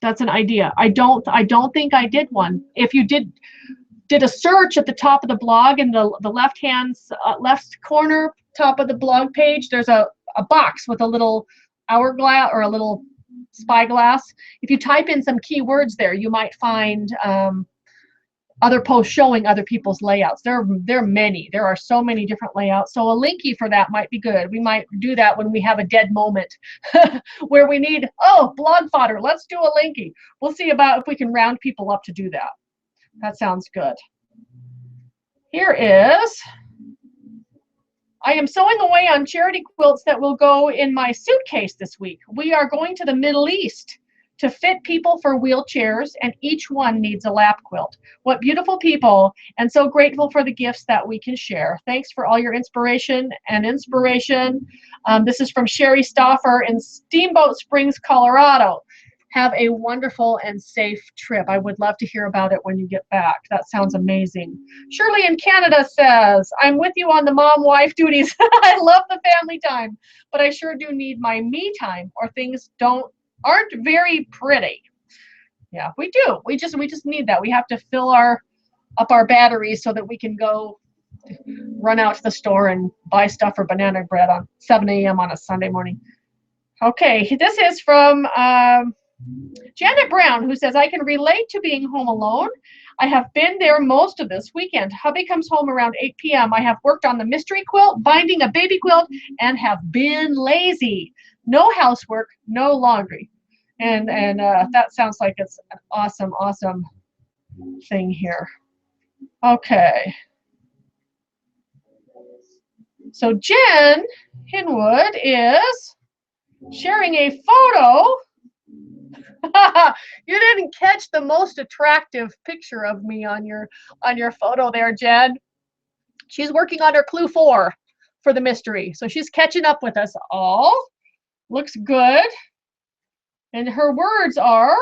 That's an idea. I don't think I did one. If you did a search at the top of the blog in the left corner top of the blog page, there's a box with a little hourglass or a little spyglass. If you type in some keywords there, you might find other posts showing other people's layouts. There are many. There are so many different layouts. So a linky for that might be good. We might do that when we have a dead moment where we need, oh, blog fodder. Let's do a linky. We'll see about if we can round people up to do that. That sounds good. Here is, I am sewing away on charity quilts that will go in my suitcase this week. We are going to the Middle East to fit people for wheelchairs, and each one needs a lap quilt. What beautiful people, and so grateful for the gifts that we can share. Thanks for all your inspiration and inspiration. This is from Sherry Stoffer in Steamboat Springs, Colorado. Have a wonderful and safe trip. I would love to hear about it when you get back. That sounds amazing. Shirley in Canada says, I'm with you on the mom-wife duties. I love the family time, but I sure do need my me time, or things aren't very pretty. Yeah, we do. We just need that. We have to fill up our batteries so that we can go run out to the store and buy stuff for banana bread on 7 a.m. on a Sunday morning. Okay, this is from Janet Brown, who says, I can relate to being home alone. I have been there most of this weekend. Hubby comes home around 8 p.m. I have worked on the mystery quilt, binding a baby quilt, and have been lazy. No housework, no laundry. And that sounds like it's an awesome, awesome thing here. Okay. So Jen Hinwood is sharing a photo. You didn't catch the most attractive picture of me on your photo there, Jen. She's working on her clue 4 for the mystery. So she's catching up with us all. Looks good. And her words are,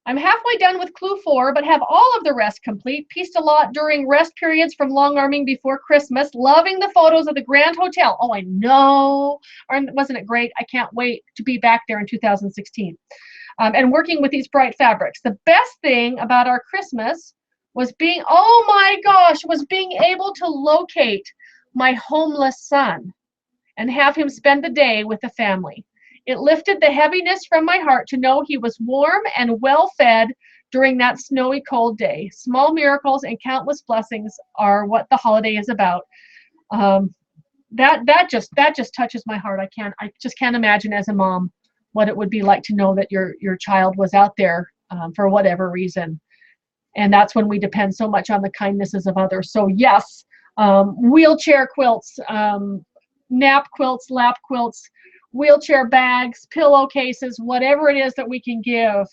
I'm halfway done with clue 4, but have all of the rest complete. Pieced a lot during rest periods from long arming before Christmas. Loving the photos of the Grand Hotel. Oh, I know. Wasn't it great? I can't wait to be back there in 2016. And working with these bright fabrics. The best thing about our Christmas was being, oh my gosh, was being able to locate my homeless son and have him spend the day with the family. It lifted the heaviness from my heart to know he was warm and well fed during that snowy cold day. Small miracles and countless blessings are what the holiday is about. That just touches my heart. I just can't imagine as a mom what it would be like to know that your child was out there for whatever reason. And that's when we depend so much on the kindnesses of others. So yes, wheelchair quilts, nap quilts, lap quilts, wheelchair bags, pillowcases, whatever it is that we can give.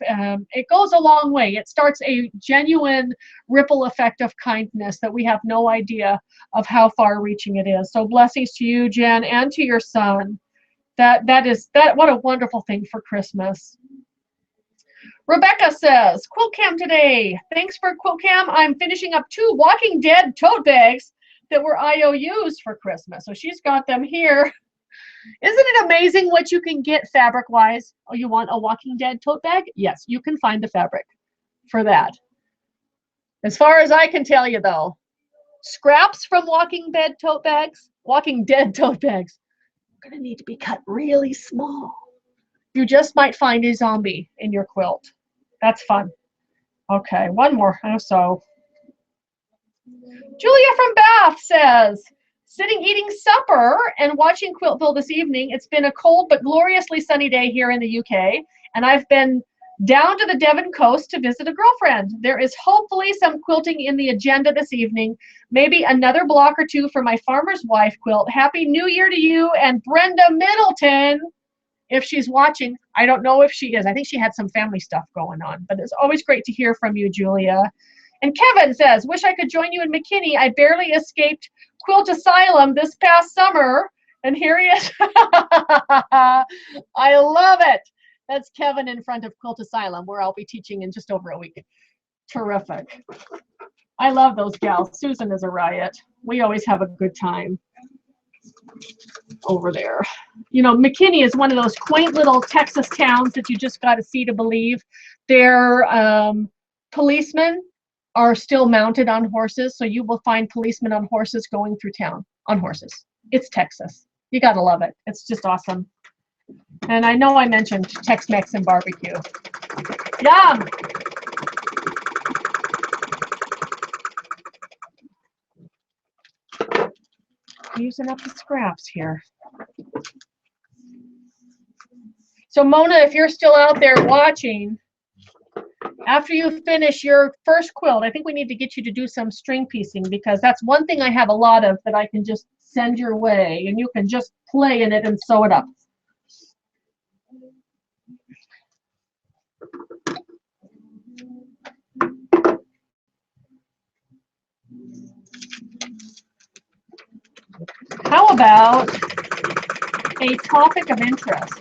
It goes a long way. It starts a genuine ripple effect of kindness that we have no idea of how far reaching it is. So blessings to you, Jen, and to your son. What a wonderful thing for Christmas. Rebecca says, Quilt-cam today. Thanks for Quilt-cam. I'm finishing up 2 Walking Dead tote bags that were IOUs for Christmas. So she's got them here. Isn't it amazing what you can get fabric-wise? Oh, you want a Walking Dead tote bag? Yes, you can find the fabric for that. As far as I can tell you, though, scraps from Walking Dead tote bags are going to need to be cut really small. You just might find a zombie in your quilt. That's fun. Okay, one more. So Julia from Bath says, sitting eating supper and watching Quiltville this evening. It's been a cold but gloriously sunny day here in the UK, and I've been down to the Devon coast to visit a girlfriend. There is hopefully some quilting in the agenda this evening, maybe another block or 2 for my farmer's wife quilt. Happy New Year to you and Brenda Middleton. If she's watching, I don't know if she is. I think she had some family stuff going on, but it's always great to hear from you, Julia. And Kevin says, wish I could join you in McKinney. I barely escaped Quilt Asylum this past summer, and here he is. I love it. That's Kevin in front of Quilt Asylum, where I'll be teaching in just over a week. Terrific. I love those gals. Susan is a riot. We always have a good time over there. You know, McKinney is one of those quaint little Texas towns that you just got to see to believe. Their policemen are still mounted on horses, so you will find policemen on horses going through town on horses. It's Texas. You got to love it. It's just awesome. And I know I mentioned Tex-Mex and barbecue. Yum! Using up the scraps here. So Mona, if you're still out there watching, after you finish your first quilt, I think we need to get you to do some string piecing, because that's one thing I have a lot of that I can just send your way, and you can just play in it and sew it up. How about a topic of interest?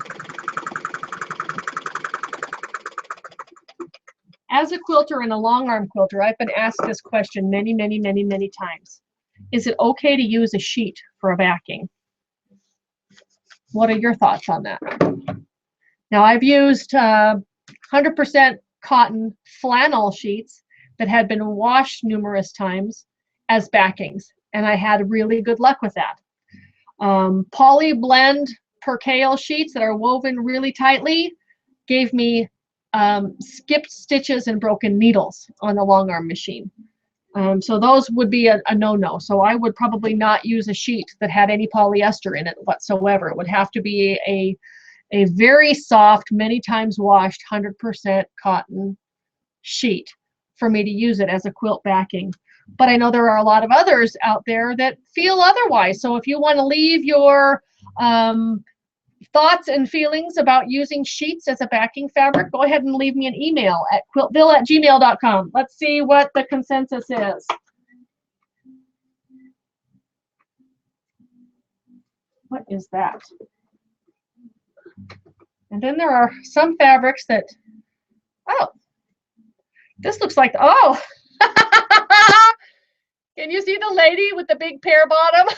As a quilter and a long arm quilter, I've been asked this question many times. Is it okay to use a sheet for a backing? What are your thoughts on that? Now, I've used 100% cotton flannel sheets that had been washed numerous times as backings, and I had really good luck with that. Poly blend percale sheets that are woven really tightly gave me skipped stitches and broken needles on the long arm machine. So those would be a no-no. So I would probably not use a sheet that had any polyester in it whatsoever. It would have to be a very soft, many times washed 100% cotton sheet for me to use it as a quilt backing. But I know there are a lot of others out there that feel otherwise. So if you want to leave your thoughts and feelings about using sheets as a backing fabric, go ahead and leave me an email at quiltville@gmail.com. Let's see what the consensus is. What is that? And then there are some fabrics that, oh, this looks like, oh, can you see the lady with the big pear bottom?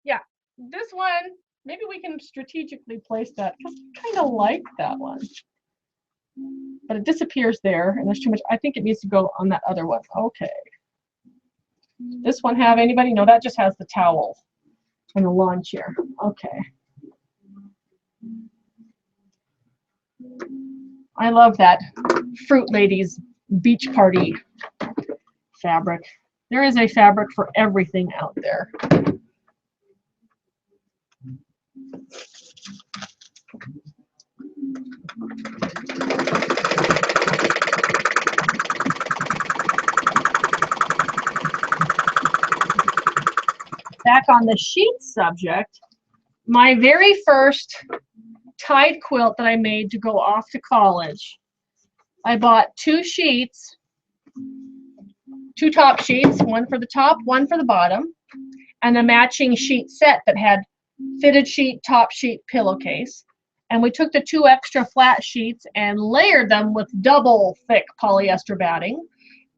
Yeah, this one, maybe we can strategically place that because I kind of like that one. But it disappears there and there's too much. I think it needs to go on that other one. Okay. This one have anybody? No, that just has the towel and the lawn chair. Okay. I love that Fruit Ladies beach party fabric. There is a fabric for everything out there. Back on the sheet subject, my very first tied quilt that I made to go off to college, I bought 2 sheets, 2 top sheets, one for the top, one for the bottom, and a matching sheet set that had fitted sheet, top sheet, pillowcase. And we took the 2 extra flat sheets and layered them with double thick polyester batting,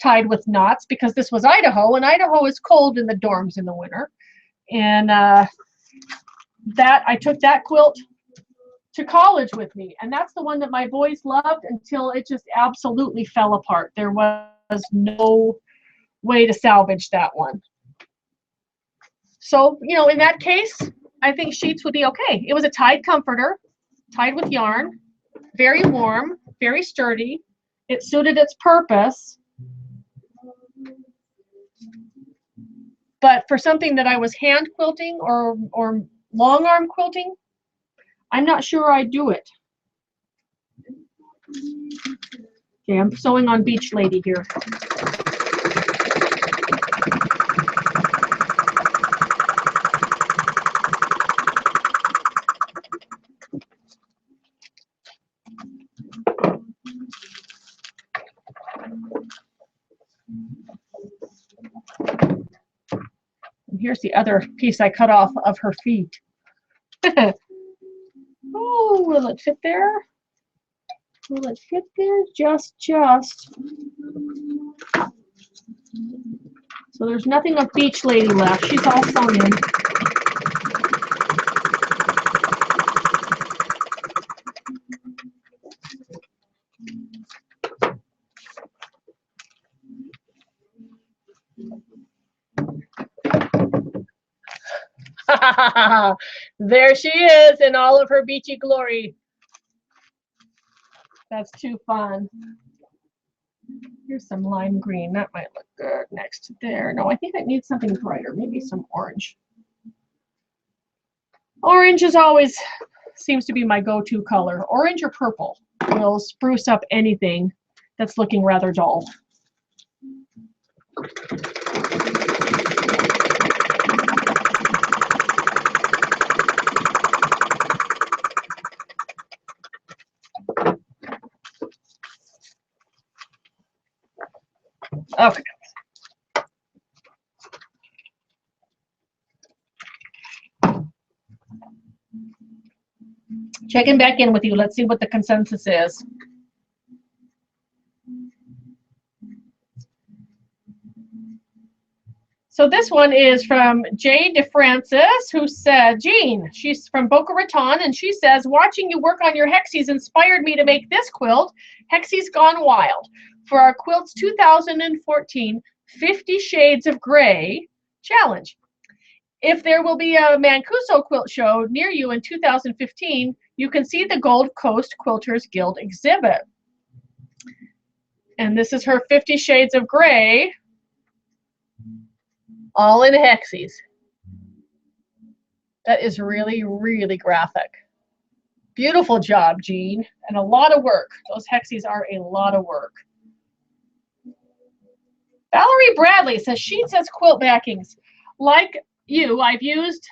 tied with knots, because this was Idaho, and Idaho is cold in the dorms in the winter. And I took that quilt to college with me, and that's the one that my boys loved until it just absolutely fell apart. There was no way to salvage that one. So, you know, in that case, I think sheets would be okay. It was a tied comforter, tied with yarn, very warm, very sturdy. It suited its purpose. But for something that I was hand quilting or long arm quilting, I'm not sure I'd do it. Okay, I'm sewing on Beach Lady here. And here's the other piece I cut off of her feet. Oh, will it fit there? Will it fit there? Just. So there's nothing of Beach Lady left. She's all sewn in. There she is in all of her beachy glory. That's too fun. Here's some lime green. That might look good next to there. No, I think it needs something brighter. Maybe some orange. Orange is always seems to be my go-to color. Orange or purple will spruce up anything that's looking rather dull. Okay. Checking back in with you. Let's see what the consensus is. So this one is from Jay DeFrancis, who said, Jean, she's from Boca Raton, and she says, watching you work on your Hexies inspired me to make this quilt, Hexies Gone Wild, for our Quilts 2014 50 Shades of Gray challenge. If there will be a Mancuso quilt show near you in 2015, you can see the Gold Coast Quilters Guild exhibit. And this is her 50 Shades of Gray, all in Hexies. That is really, really graphic. Beautiful job, Jean, and a lot of work. Those Hexies are a lot of work. Valerie Bradley says, sheets as quilt backings. Like you, I've used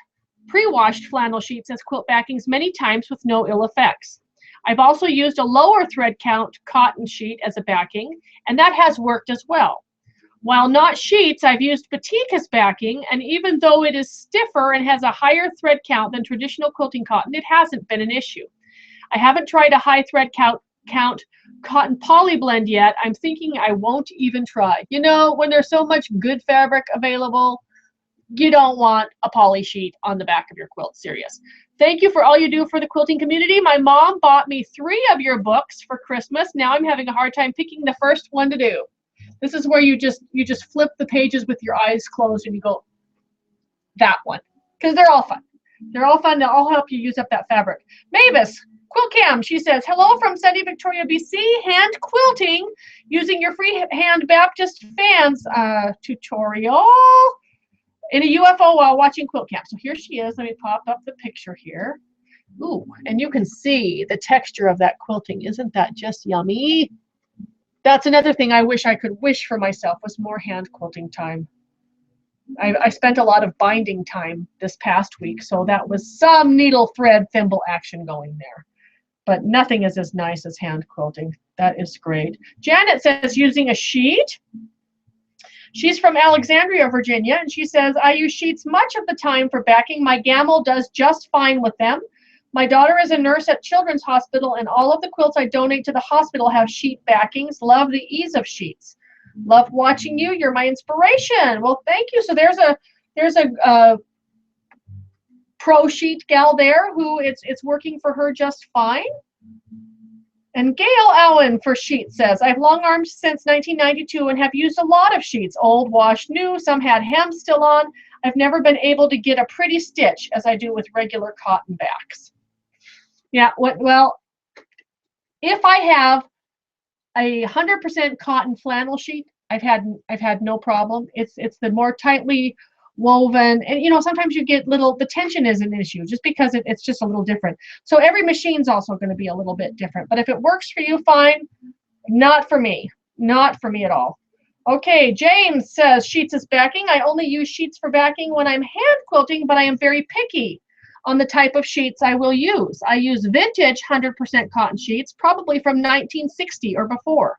pre-washed flannel sheets as quilt backings many times with no ill effects. I've also used a lower thread count cotton sheet as a backing, and that has worked as well. While not sheets, I've used batik as backing, and even though it is stiffer and has a higher thread count than traditional quilting cotton, it hasn't been an issue. I haven't tried a high thread count cotton poly blend yet. I'm thinking I won't even try. You know, when there's so much good fabric available, you don't want a poly sheet on the back of your quilt. Serious. Thank you for all you do for the quilting community. My mom bought me 3 of your books for Christmas. Now I'm having a hard time picking the first one to do. This is where you just flip the pages with your eyes closed and you go, that one. Because they're all fun. They're all fun. They'll all help you use up that fabric. Mavis, Quilt-cam, she says, hello from sunny Victoria, BC, hand quilting using your freehand Baptist fans tutorial in a UFO while watching Quilt-cam. So here she is. Let me pop up the picture here. Ooh, and you can see the texture of that quilting. Isn't that just yummy? That's another thing I wish I could wish for myself was more hand quilting time. I spent a lot of binding time this past week, so that was some needle thread thimble action going there. But nothing is as nice as hand quilting. That is great. Janet says using a sheet. She's from Alexandria, Virginia, and she says, I use sheets much of the time for backing. My Gamel does just fine with them. My daughter is a nurse at Children's Hospital, and all of the quilts I donate to the hospital have sheet backings. Love the ease of sheets. Love watching you. You're my inspiration. Well, thank you. So there's a pro sheet gal there who it's working for her just fine. And Gail Owen for sheets says, I've long armed since 1992 and have used a lot of sheets, old, washed, new. Some had hems still on. I've never been able to get a pretty stitch as I do with regular cotton backs. Yeah, well, if I have a 100% cotton flannel sheet, I've had no problem. It's the more tightly woven, and you know, sometimes you get the tension is an issue just because it's just a little different. So every machine's also going to be a little bit different, but if it works for you, fine. Not for me at all. Okay, James says sheets is backing. I only use sheets for backing when I'm hand quilting, but I am very picky on the type of sheets I will use. I use vintage 100% cotton sheets, probably from 1960 or before.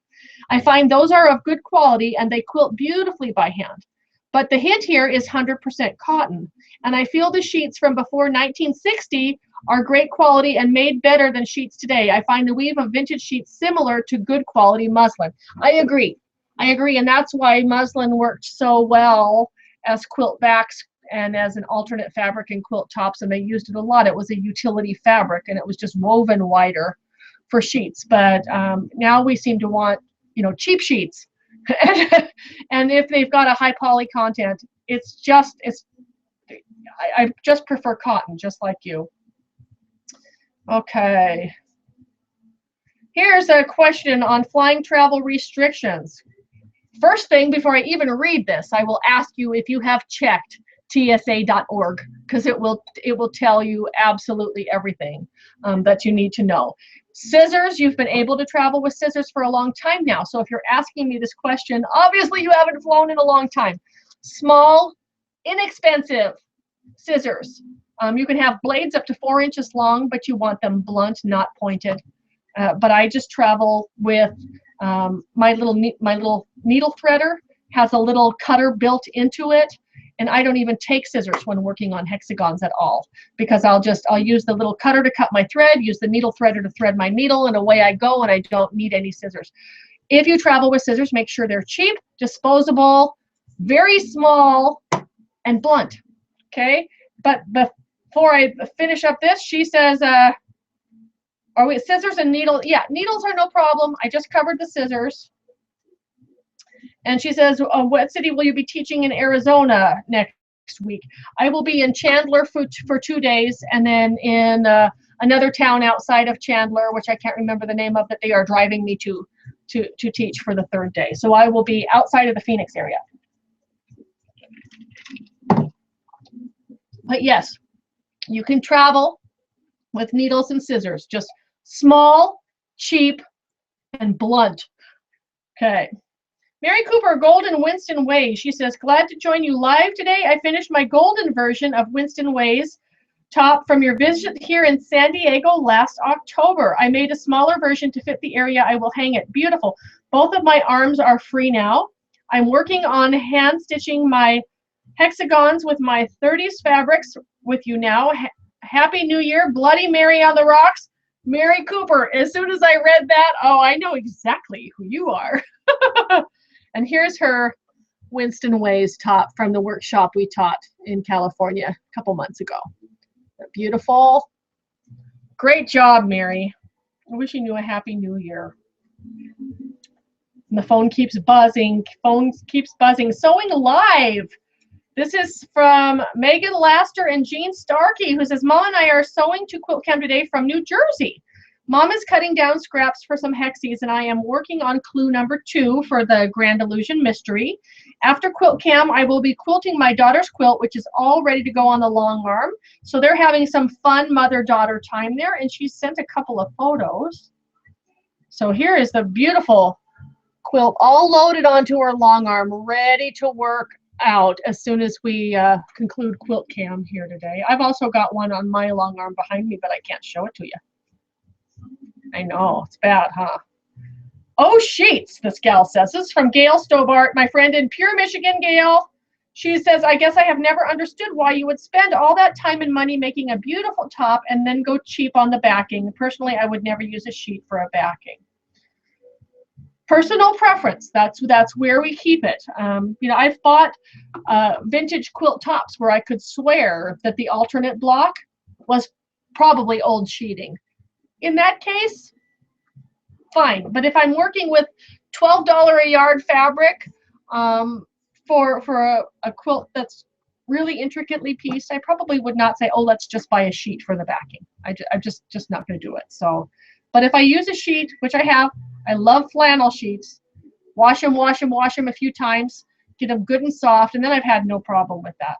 I find those are of good quality and they quilt beautifully by hand. But the hint here is 100% cotton. And I feel the sheets from before 1960 are great quality and made better than sheets today. I find the weave of vintage sheets similar to good quality muslin. I agree, and that's why muslin worked so well as quilt backs and as an alternate fabric in quilt tops, and they used it a lot. It was a utility fabric, and it was just woven wider for sheets. But now we seem to want, you know, cheap sheets. And if they've got a high poly content, I just prefer cotton, just like you. Okay. Here's a question on flying travel restrictions. First thing, before I even read this, I will ask you if you have checked tsa.org, because it will tell you absolutely everything that you need to know. Scissors, you've been able to travel with scissors for a long time now. So if you're asking me this question, obviously you haven't flown in a long time. Small, inexpensive scissors. You can have blades up to 4 inches long, but you want them blunt, not pointed. But I just travel with my little needle threader. Has a little cutter built into it. And I don't even take scissors when working on hexagons at all, because I'll use the little cutter to cut my thread, use the needle threader to thread my needle, and away I go, and I don't need any scissors. If you travel with scissors, make sure they're cheap, disposable, very small, and blunt, okay? But before I finish up this, she says, are we scissors and needle? Yeah, needles are no problem. I just covered the scissors. And she says, what city will you be teaching in Arizona next week? I will be in Chandler for 2 days, and then in another town outside of Chandler, which I can't remember the name of, that they are driving me to teach for the 3rd day. So I will be outside of the Phoenix area. But yes, you can travel with needles and scissors, just small, cheap, and blunt. Okay. Mary Cooper, Golden Winston Ways. She says, glad to join you live today. I finished my golden version of Winston Ways top from your visit here in San Diego last October. I made a smaller version to fit the area I will hang it. Beautiful. Both of my arms are free now. I'm working on hand stitching my hexagons with my 30s fabrics with you now. Happy New Year, Bloody Mary on the rocks, Mary Cooper. As soon as I read that, oh, I know exactly who you are. And here's her Winston Ways top from the workshop we taught in California a couple months ago. Beautiful. Great job, Mary. I wish you a happy new year. And the phone keeps buzzing. Phone keeps buzzing. Sewing live. This is from Megan Laster and Jean Starkey, who says, Mom and I are sewing to Quilt-cam today from New Jersey. Mom is cutting down scraps for some hexies, and I am working on clue number 2 for the Grand Illusion Mystery. After Quilt-cam, I will be quilting my daughter's quilt, which is all ready to go on the long arm. So they're having some fun mother-daughter time there, and she sent a couple of photos. So here is the beautiful quilt all loaded onto her long arm, ready to work out as soon as we conclude Quilt-cam here today. I've also got one on my long arm behind me, but I can't show it to you. I know, it's bad, huh? Oh, sheets, this gal says. This is from Gail Stobart, my friend in Pure, Michigan, Gail. She says, I guess I have never understood why you would spend all that time and money making a beautiful top and then go cheap on the backing. Personally, I would never use a sheet for a backing. Personal preference, that's where we keep it. You know, I've bought vintage quilt tops where I could swear that the alternate block was probably old sheeting. In that case, fine. But if I'm working with $12 a yard fabric for a quilt that's really intricately pieced, I probably would not say, oh, let's just buy a sheet for the backing. I'm just not going to do it. So, but if I use a sheet, which I have, I love flannel sheets. Wash them a few times, get them good and soft, and then I've had no problem with that.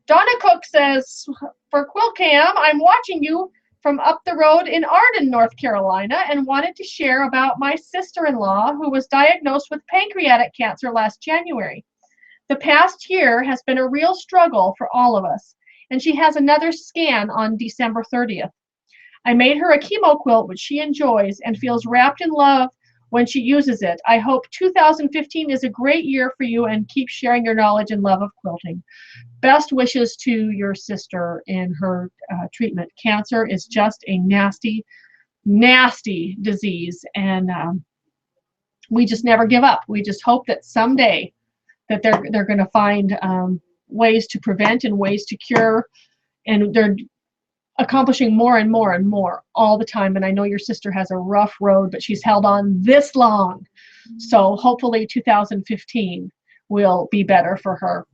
Donna Cook says, for Quilt-cam, I'm watching you from up the road in Arden, North Carolina, and wanted to share about my sister-in-law who was diagnosed with pancreatic cancer last January. The past year has been a real struggle for all of us, and she has another scan on December 30th. I made her a chemo quilt, which she enjoys and feels wrapped in love when she uses it. I hope 2015 is a great year for you, and keep sharing your knowledge and love of quilting. Best wishes to your sister in her treatment. Cancer is just a nasty, nasty disease, and we just never give up. We just hope that someday that they're going to find ways to prevent and ways to cure, and they're accomplishing more and more and more all the time. And I know your sister has a rough road, but she's held on this long. So hopefully 2015 will be better for her.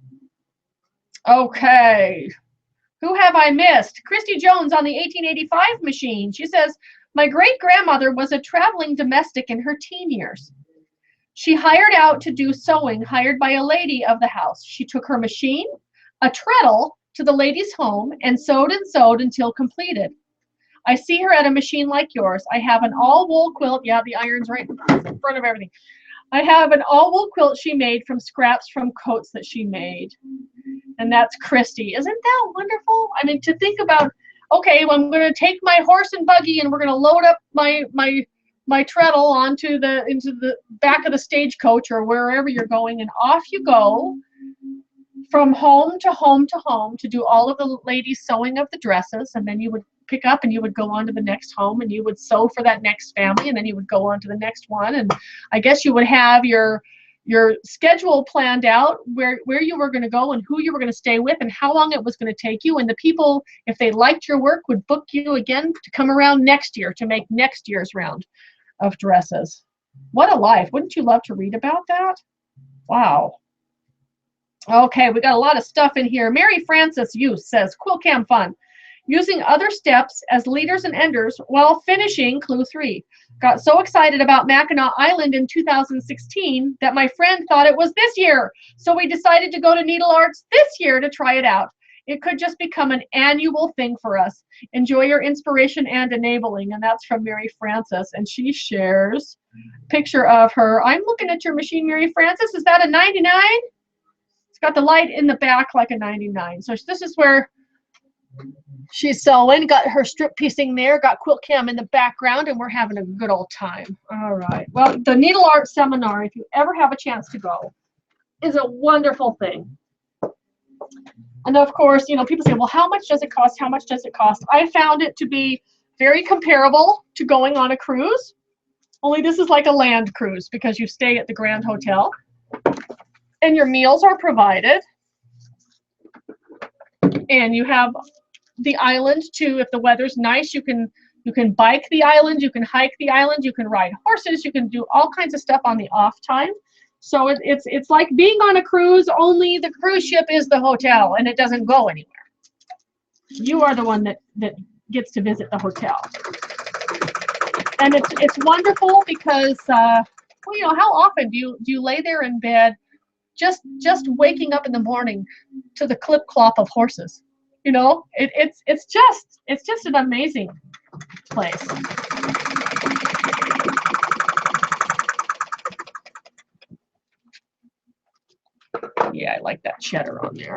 Okay, who have I missed? Christy Jones on the 1885 machine. She says, my great-grandmother was a traveling domestic in her teen years. She hired out to do sewing, hired by a lady of the house. She took her machine, a treadle, to the lady's home and sewed until completed. I see her at a machine like yours. I have an all-wool quilt. Yeah, the iron's right in front of everything. I have an all-wool quilt she made from scraps from coats that she made. And that's Christy. Isn't that wonderful? I mean, to think about, okay, well, I'm going to take my horse and buggy and we're going to load up my treadle into the back of the stagecoach or wherever you're going, and off you go from home to home to home to do all of the ladies' sewing of the dresses, and then you would pick up and you would go on to the next home and you would sew for that next family, and then you would go on to the next one. And I guess you would have your schedule planned out where you were going to go and who you were going to stay with and how long it was going to take you, and the people, if they liked your work, would book you again to come around next year to make next year's round of dresses. What a life. Wouldn't you love to read about that? Wow. Okay, we got a lot of stuff in here. Mary Frances Youth says, Quilt-cam fun. Using other steps as leaders and enders while finishing clue 3. Got so excited about Mackinac Island in 2016 that my friend thought it was this year. So we decided to go to Needle Arts this year to try it out. It could just become an annual thing for us. Enjoy your inspiration and enabling. And that's from Mary Frances. And she shares a picture of her. I'm looking at your machine, Mary Frances. Is that a 99? It's got the light in the back like a 99. So this is where she's sewing, got her strip piecing there, got Quilt-cam in the background, and we're having a good old time. All right. Well, the Needle Art Seminar, if you ever have a chance to go, is a wonderful thing. And of course, you know, people say, well, how much does it cost? How much does it cost? I found it to be very comparable to going on a cruise. Only this is like a land cruise because you stay at the Grand Hotel and your meals are provided. And you have the island too. If the weather's nice, you can bike the island, you can hike the island, you can ride horses, you can do all kinds of stuff on the off time. So it's like being on a cruise, only the cruise ship is the hotel and it doesn't go anywhere. You are the one that gets to visit the hotel. And it's wonderful because well, you know, how often do you lay there in bed just waking up in the morning to the clip clop of horses? You know, it's just an amazing place. Yeah, I like that cheddar on there.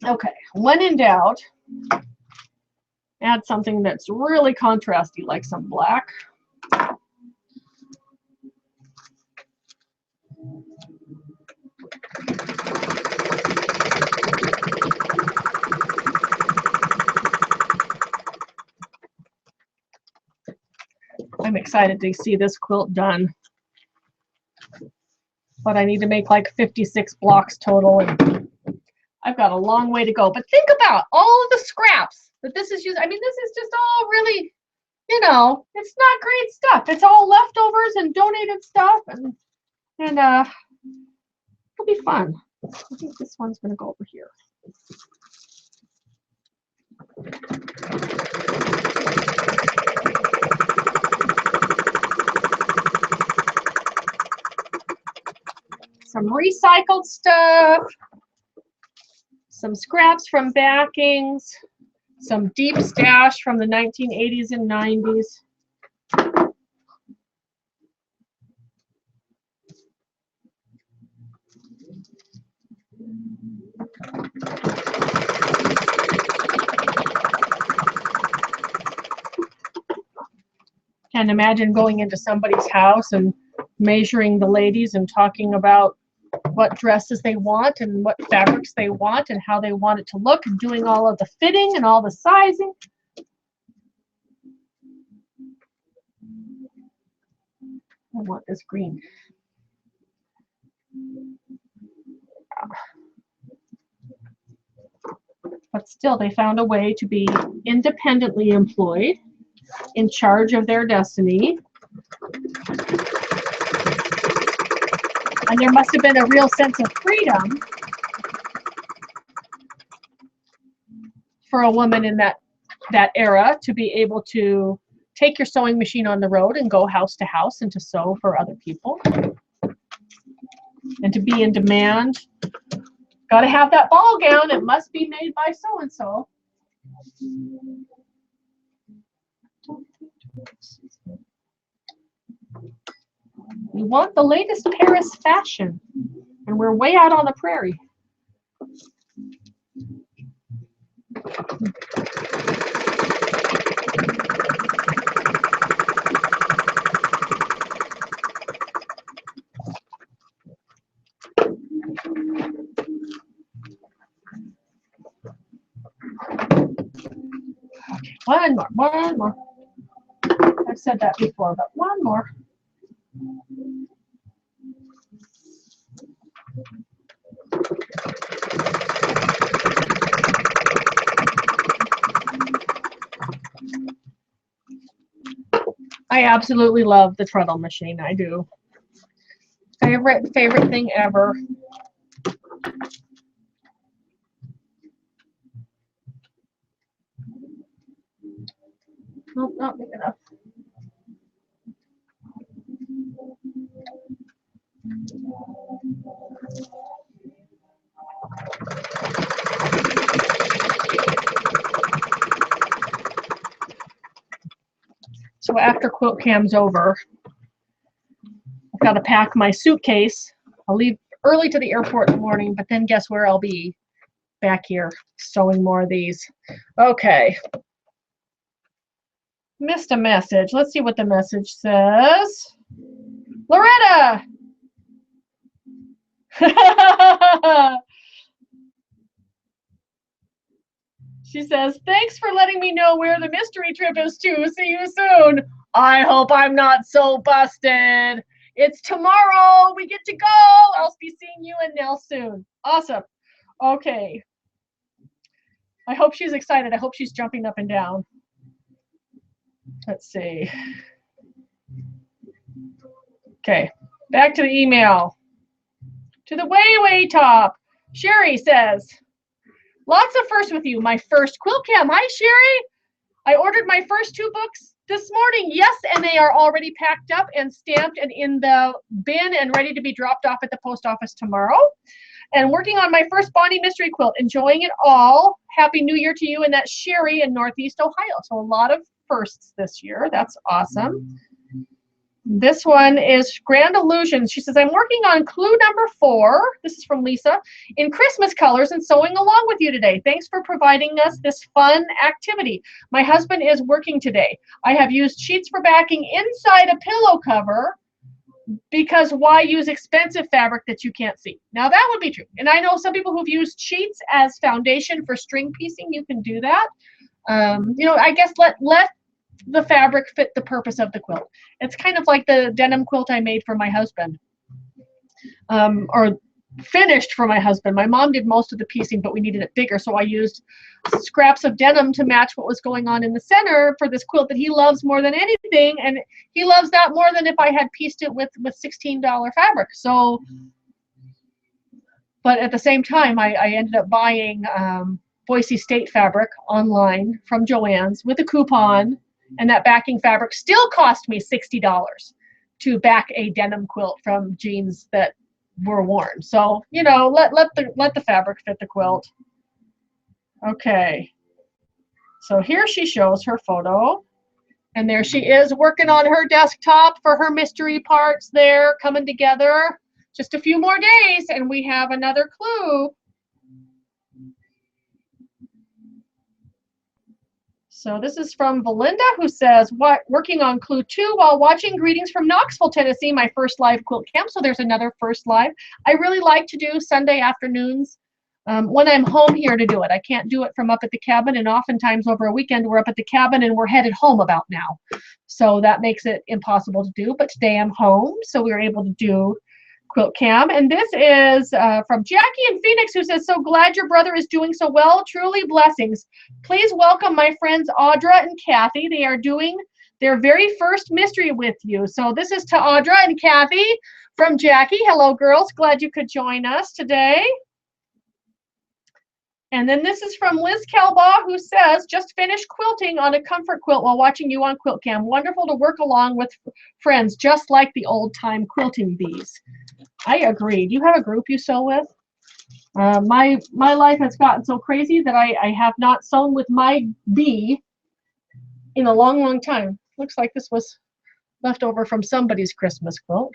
Okay, when in doubt, add something that's really contrasty, like some black. I'm excited to see this quilt done. But I need to make like 56 blocks total, and I've got a long way to go. But think about all of the scraps that this is used. I mean, this is just all really, you know, it's not great stuff. It's all leftovers and donated stuff, and it'll be fun. I think this one's gonna go over here. Some recycled stuff, some scraps from backings, some deep stash from the 1980s and 90s. Can't imagine going into somebody's house and measuring the ladies and talking about what dresses they want and what fabrics they want and how they want it to look, and doing all of the fitting and all the sizing. I want this green. But still, they found a way to be independently employed, in charge of their destiny. And there must have been a real sense of freedom for a woman in that era to be able to take your sewing machine on the road and go house to house and to sew for other people. And to be in demand. Got to have that ball gown. It must be made by so-and-so. We want the latest Paris fashion, and we're way out on the prairie. Okay, one more. I've said that before, but one more. I absolutely love the treadle machine. I do. Favorite thing ever. Nope, not big enough. So after Quilt-cam's over, I've got to pack my suitcase. I'll leave early to the airport in the morning, but then guess where I'll be? Back here, sewing more of these. Okay. Missed a message. Let's see what the message says. Loretta! She says, thanks for letting me know where the mystery trip is to. See you soon. I hope I'm not so busted. It's tomorrow. We get to go. I'll be seeing you and Nell soon. Awesome. Okay. I hope she's excited. I hope she's jumping up and down. Let's see. Okay. Back to the email. To the way, way top. Sherry says, lots of firsts with you. My first Quilt-cam. Hi, Sherry. I ordered my first 2 books this morning. Yes, and they are already packed up and stamped and in the bin and ready to be dropped off at the post office tomorrow. And working on my first Bonnie mystery quilt. Enjoying it all. Happy New Year to you. And that's Sherry in Northeast Ohio. So a lot of firsts this year. That's awesome. This one is Grand Illusions. She says, I'm working on clue number 4. This is from Lisa. In Christmas colors and sewing along with you today. Thanks for providing us this fun activity. My husband is working today. I have used sheets for backing inside a pillow cover because why use expensive fabric that you can't see? Now that would be true. And I know some people who've used sheets as foundation for string piecing. You can do that. You know, I guess let the fabric fit the purpose of the quilt. It's kind of like the denim quilt I made for my husband, or finished for my husband. My mom did most of the piecing, but we needed it bigger, so I used scraps of denim to match what was going on in the center for this quilt that he loves more than anything, and he loves that more than if I had pieced it with $16 fabric. So, but at the same time, I ended up buying Boise State fabric online from Joann's with a coupon. And that backing fabric still cost me $60 to back a denim quilt from jeans that were worn. So, you know, let the fabric fit the quilt. Okay. So here she shows her photo. And there she is working on her desktop for her mystery parts there coming together. Just a few more days and we have another clue. So this is from Belinda, who says, working on clue 2 while watching Greetings from Knoxville, Tennessee, my first live quilt camp. So there's another first live. I really like to do Sunday afternoons when I'm home here to do it. I can't do it from up at the cabin, and oftentimes over a weekend we're up at the cabin and we're headed home about now. So that makes it impossible to do, but today I'm home, so we were able to do Quilt-cam. And this is from Jackie in Phoenix, who says, so glad your brother is doing so well. Truly blessings. Please welcome my friends Audra and Kathy. They are doing their very first mystery with you. So this is to Audra and Kathy from Jackie. Hello, girls. Glad you could join us today. And then this is from Liz Kelbaugh, who says, just finished quilting on a comfort quilt while watching you on Quilt-cam. Wonderful to work along with friends, just like the old-time quilting bees. I agree. Do you have a group you sew with? My life has gotten so crazy that I have not sewn with my bee in a long, long time. Looks like this was left over from somebody's Christmas quilt.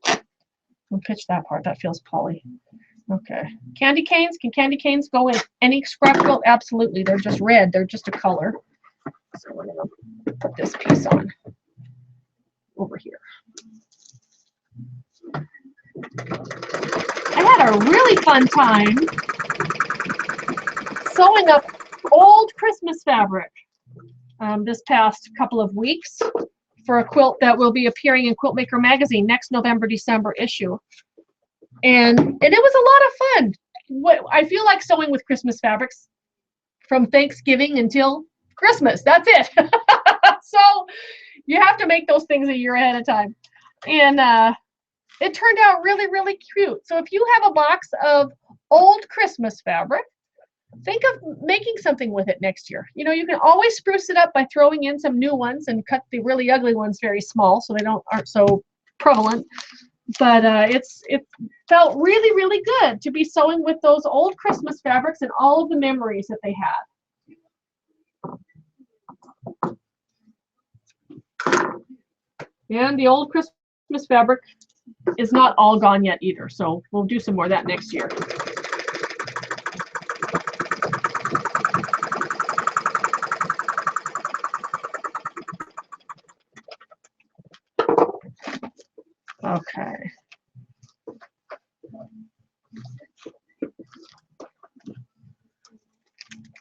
I'll pitch that part. That feels poly. Okay. Candy canes. Can candy canes go in any scrap quilt? Absolutely. They're just red. They're just a color. So we're going to put this piece on over here. I had a really fun time sewing up old Christmas fabric this past couple of weeks for a quilt that will be appearing in Quilt Maker magazine next November-December issue. And it was a lot of fun. I feel like sewing with Christmas fabrics from Thanksgiving until Christmas. That's it. So you have to make those things a year ahead of time. And it turned out really, really cute. So if you have a box of old Christmas fabric, think of making something with it next year. You know, you can always spruce it up by throwing in some new ones and cut the really ugly ones very small so they aren't so prevalent. But it felt really, really good to be sewing with those old Christmas fabrics and all of the memories that they had. And the old Christmas fabric is not all gone yet either, so we'll do some more of that next year.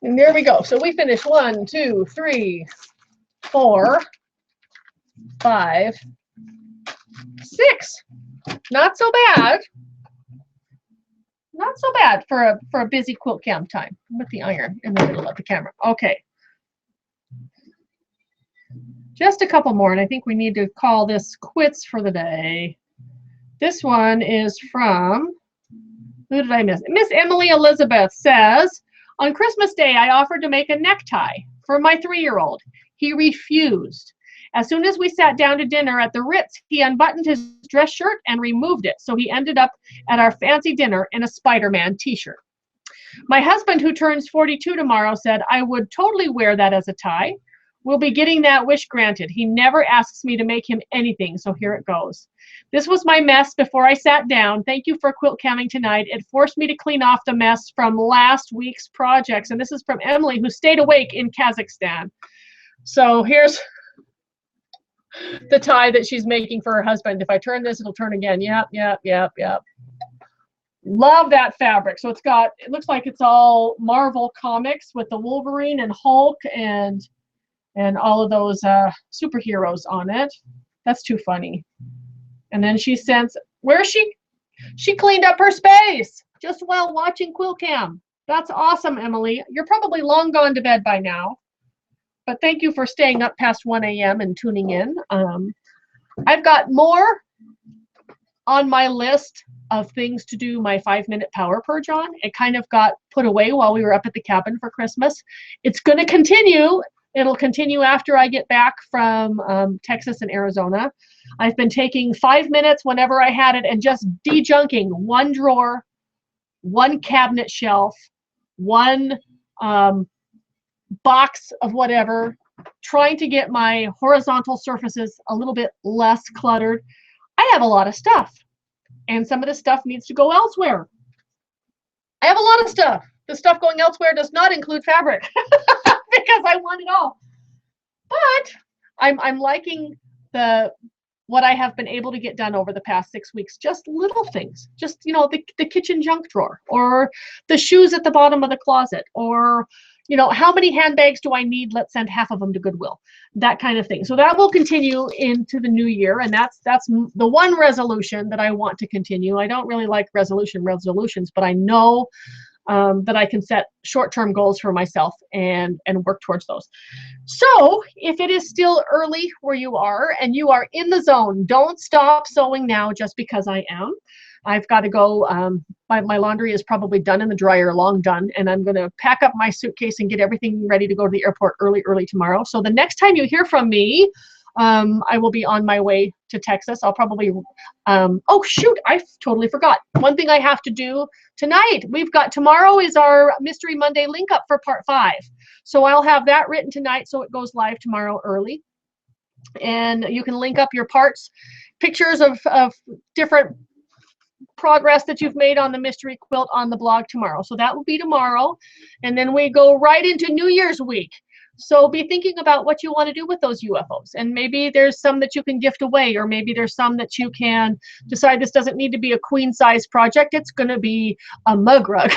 And there we go. So we finished 1, 2, 3, 4, 5, 6. Not so bad. Not so bad for a busy quilt cam time with the iron in the middle of the camera. Okay. Just a couple more, and I think we need to call this quits for the day. This one is from, who did I miss? Miss Emily Elizabeth says, on Christmas Day, I offered to make a necktie for my 3-year-old. He refused. As soon as we sat down to dinner at the Ritz, he unbuttoned his dress shirt and removed it. So he ended up at our fancy dinner in a Spider-Man t-shirt. My husband, who turns 42 tomorrow, said I would totally wear that as a tie. We'll be getting that wish granted. He never asks me to make him anything, so here it goes. This was my mess before I sat down. Thank you for quilt camming tonight. It forced me to clean off the mess from last week's projects. And this is from Emily, who stayed awake in Kazakhstan. So here's the tie that she's making for her husband. If I turn this, it'll turn again. Yep, yep, yep, yep. Love that fabric. So it's got, it looks like it's all Marvel comics with the Wolverine and Hulk and all of those superheroes on it. That's too funny. And then she sends, where is she? She cleaned up her space just while watching Quilt Cam. That's awesome, Emily. You're probably long gone to bed by now. But thank you for staying up past 1 a.m. and tuning in. I've got more on my list of things to do my 5-minute power purge on. It kind of got put away while we were up at the cabin for Christmas. It's going to continue. It'll continue after I get back from Texas and Arizona. I've been taking 5 minutes whenever I had it and just de-junking one drawer, one cabinet shelf, one box of whatever, trying to get my horizontal surfaces a little bit less cluttered. I have a lot of stuff, and some of the stuff needs to go elsewhere. I have a lot of stuff. The stuff going elsewhere does not include fabric because I want it all. But I'm liking what I have been able to get done over the past 6 weeks. Just little things, just, you know, the kitchen junk drawer, or the shoes at the bottom of the closet, or, you know, how many handbags do I need? Let's send half of them to Goodwill. That kind of thing. So that will continue into the new year, and that's the one resolution that I want to continue. I don't really like resolutions, but I know that I can set short-term goals for myself and work towards those. So if it is still early where you are and you are in the zone, don't stop sewing now just because I am. I've got to go. My laundry is probably done in the dryer, long done, and I'm going to pack up my suitcase and get everything ready to go to the airport early tomorrow. So the next time you hear from me, I will be on my way to Texas. I'll probably, oh shoot, I totally forgot. One thing I have to do tonight, tomorrow is our Mystery Monday link up for part 5. So I'll have that written tonight so it goes live tomorrow early. And you can link up your parts, pictures of different progress that you've made on the mystery quilt on the blog tomorrow. So that will be tomorrow. And then we go right into New Year's week. So be thinking about what you want to do with those UFOs. And maybe there's some that you can gift away, or maybe there's some that you can decide this doesn't need to be a queen size project. It's going to be a mug rug.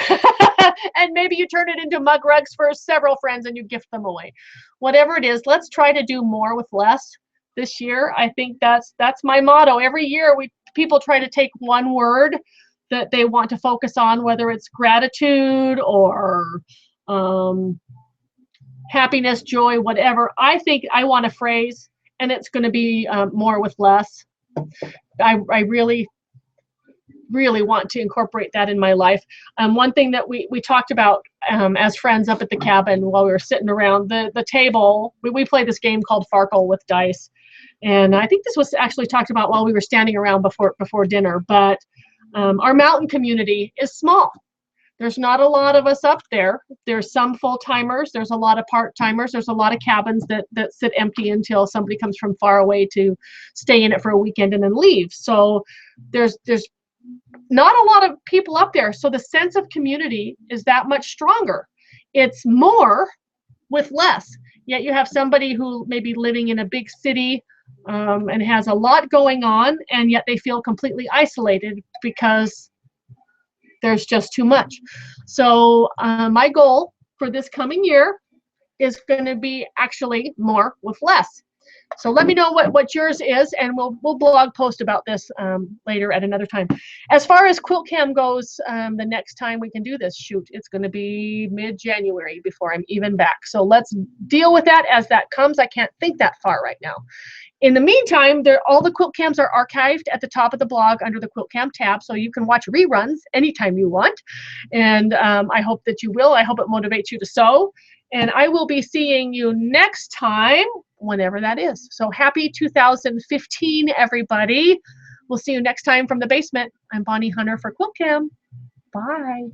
And maybe you turn it into mug rugs for several friends and you gift them away. Whatever it is, let's try to do more with less this year. I think that's my motto. Every year people try to take one word that they want to focus on, whether it's gratitude or happiness, joy, whatever. I think I want a phrase, and it's going to be more with less. I really want to incorporate that in my life. One thing that we talked about as friends up at the cabin while we were sitting around the table, we play this game called Farkle with dice. And I think this was actually talked about while we were standing around before dinner, but our mountain community is small. There's not a lot of us up there. There's some full-timers. There's a lot of part-timers. There's a lot of cabins that sit empty until somebody comes from far away to stay in it for a weekend and then leave. So there's not a lot of people up there. So the sense of community is that much stronger. It's more with less. Yet you have somebody who may be living in a big city and has a lot going on, and yet they feel completely isolated because there's just too much. So my goal for this coming year is going to be actually more with less. So let me know what yours is, and we'll blog post about this later at another time. As far as Quilt-cam goes, the next time we can do this shoot, it's going to be mid-January before I'm even back. So let's deal with that as that comes. I can't think that far right now. In the meantime, all the Quilt-cams are archived at the top of the blog under the Quilt-cam tab, so you can watch reruns anytime you want. And I hope that you will. I hope it motivates you to sew. And I will be seeing you next time, whenever that is. So happy 2015, everybody. We'll see you next time from the basement. I'm Bonnie Hunter for Quilt-cam. Bye.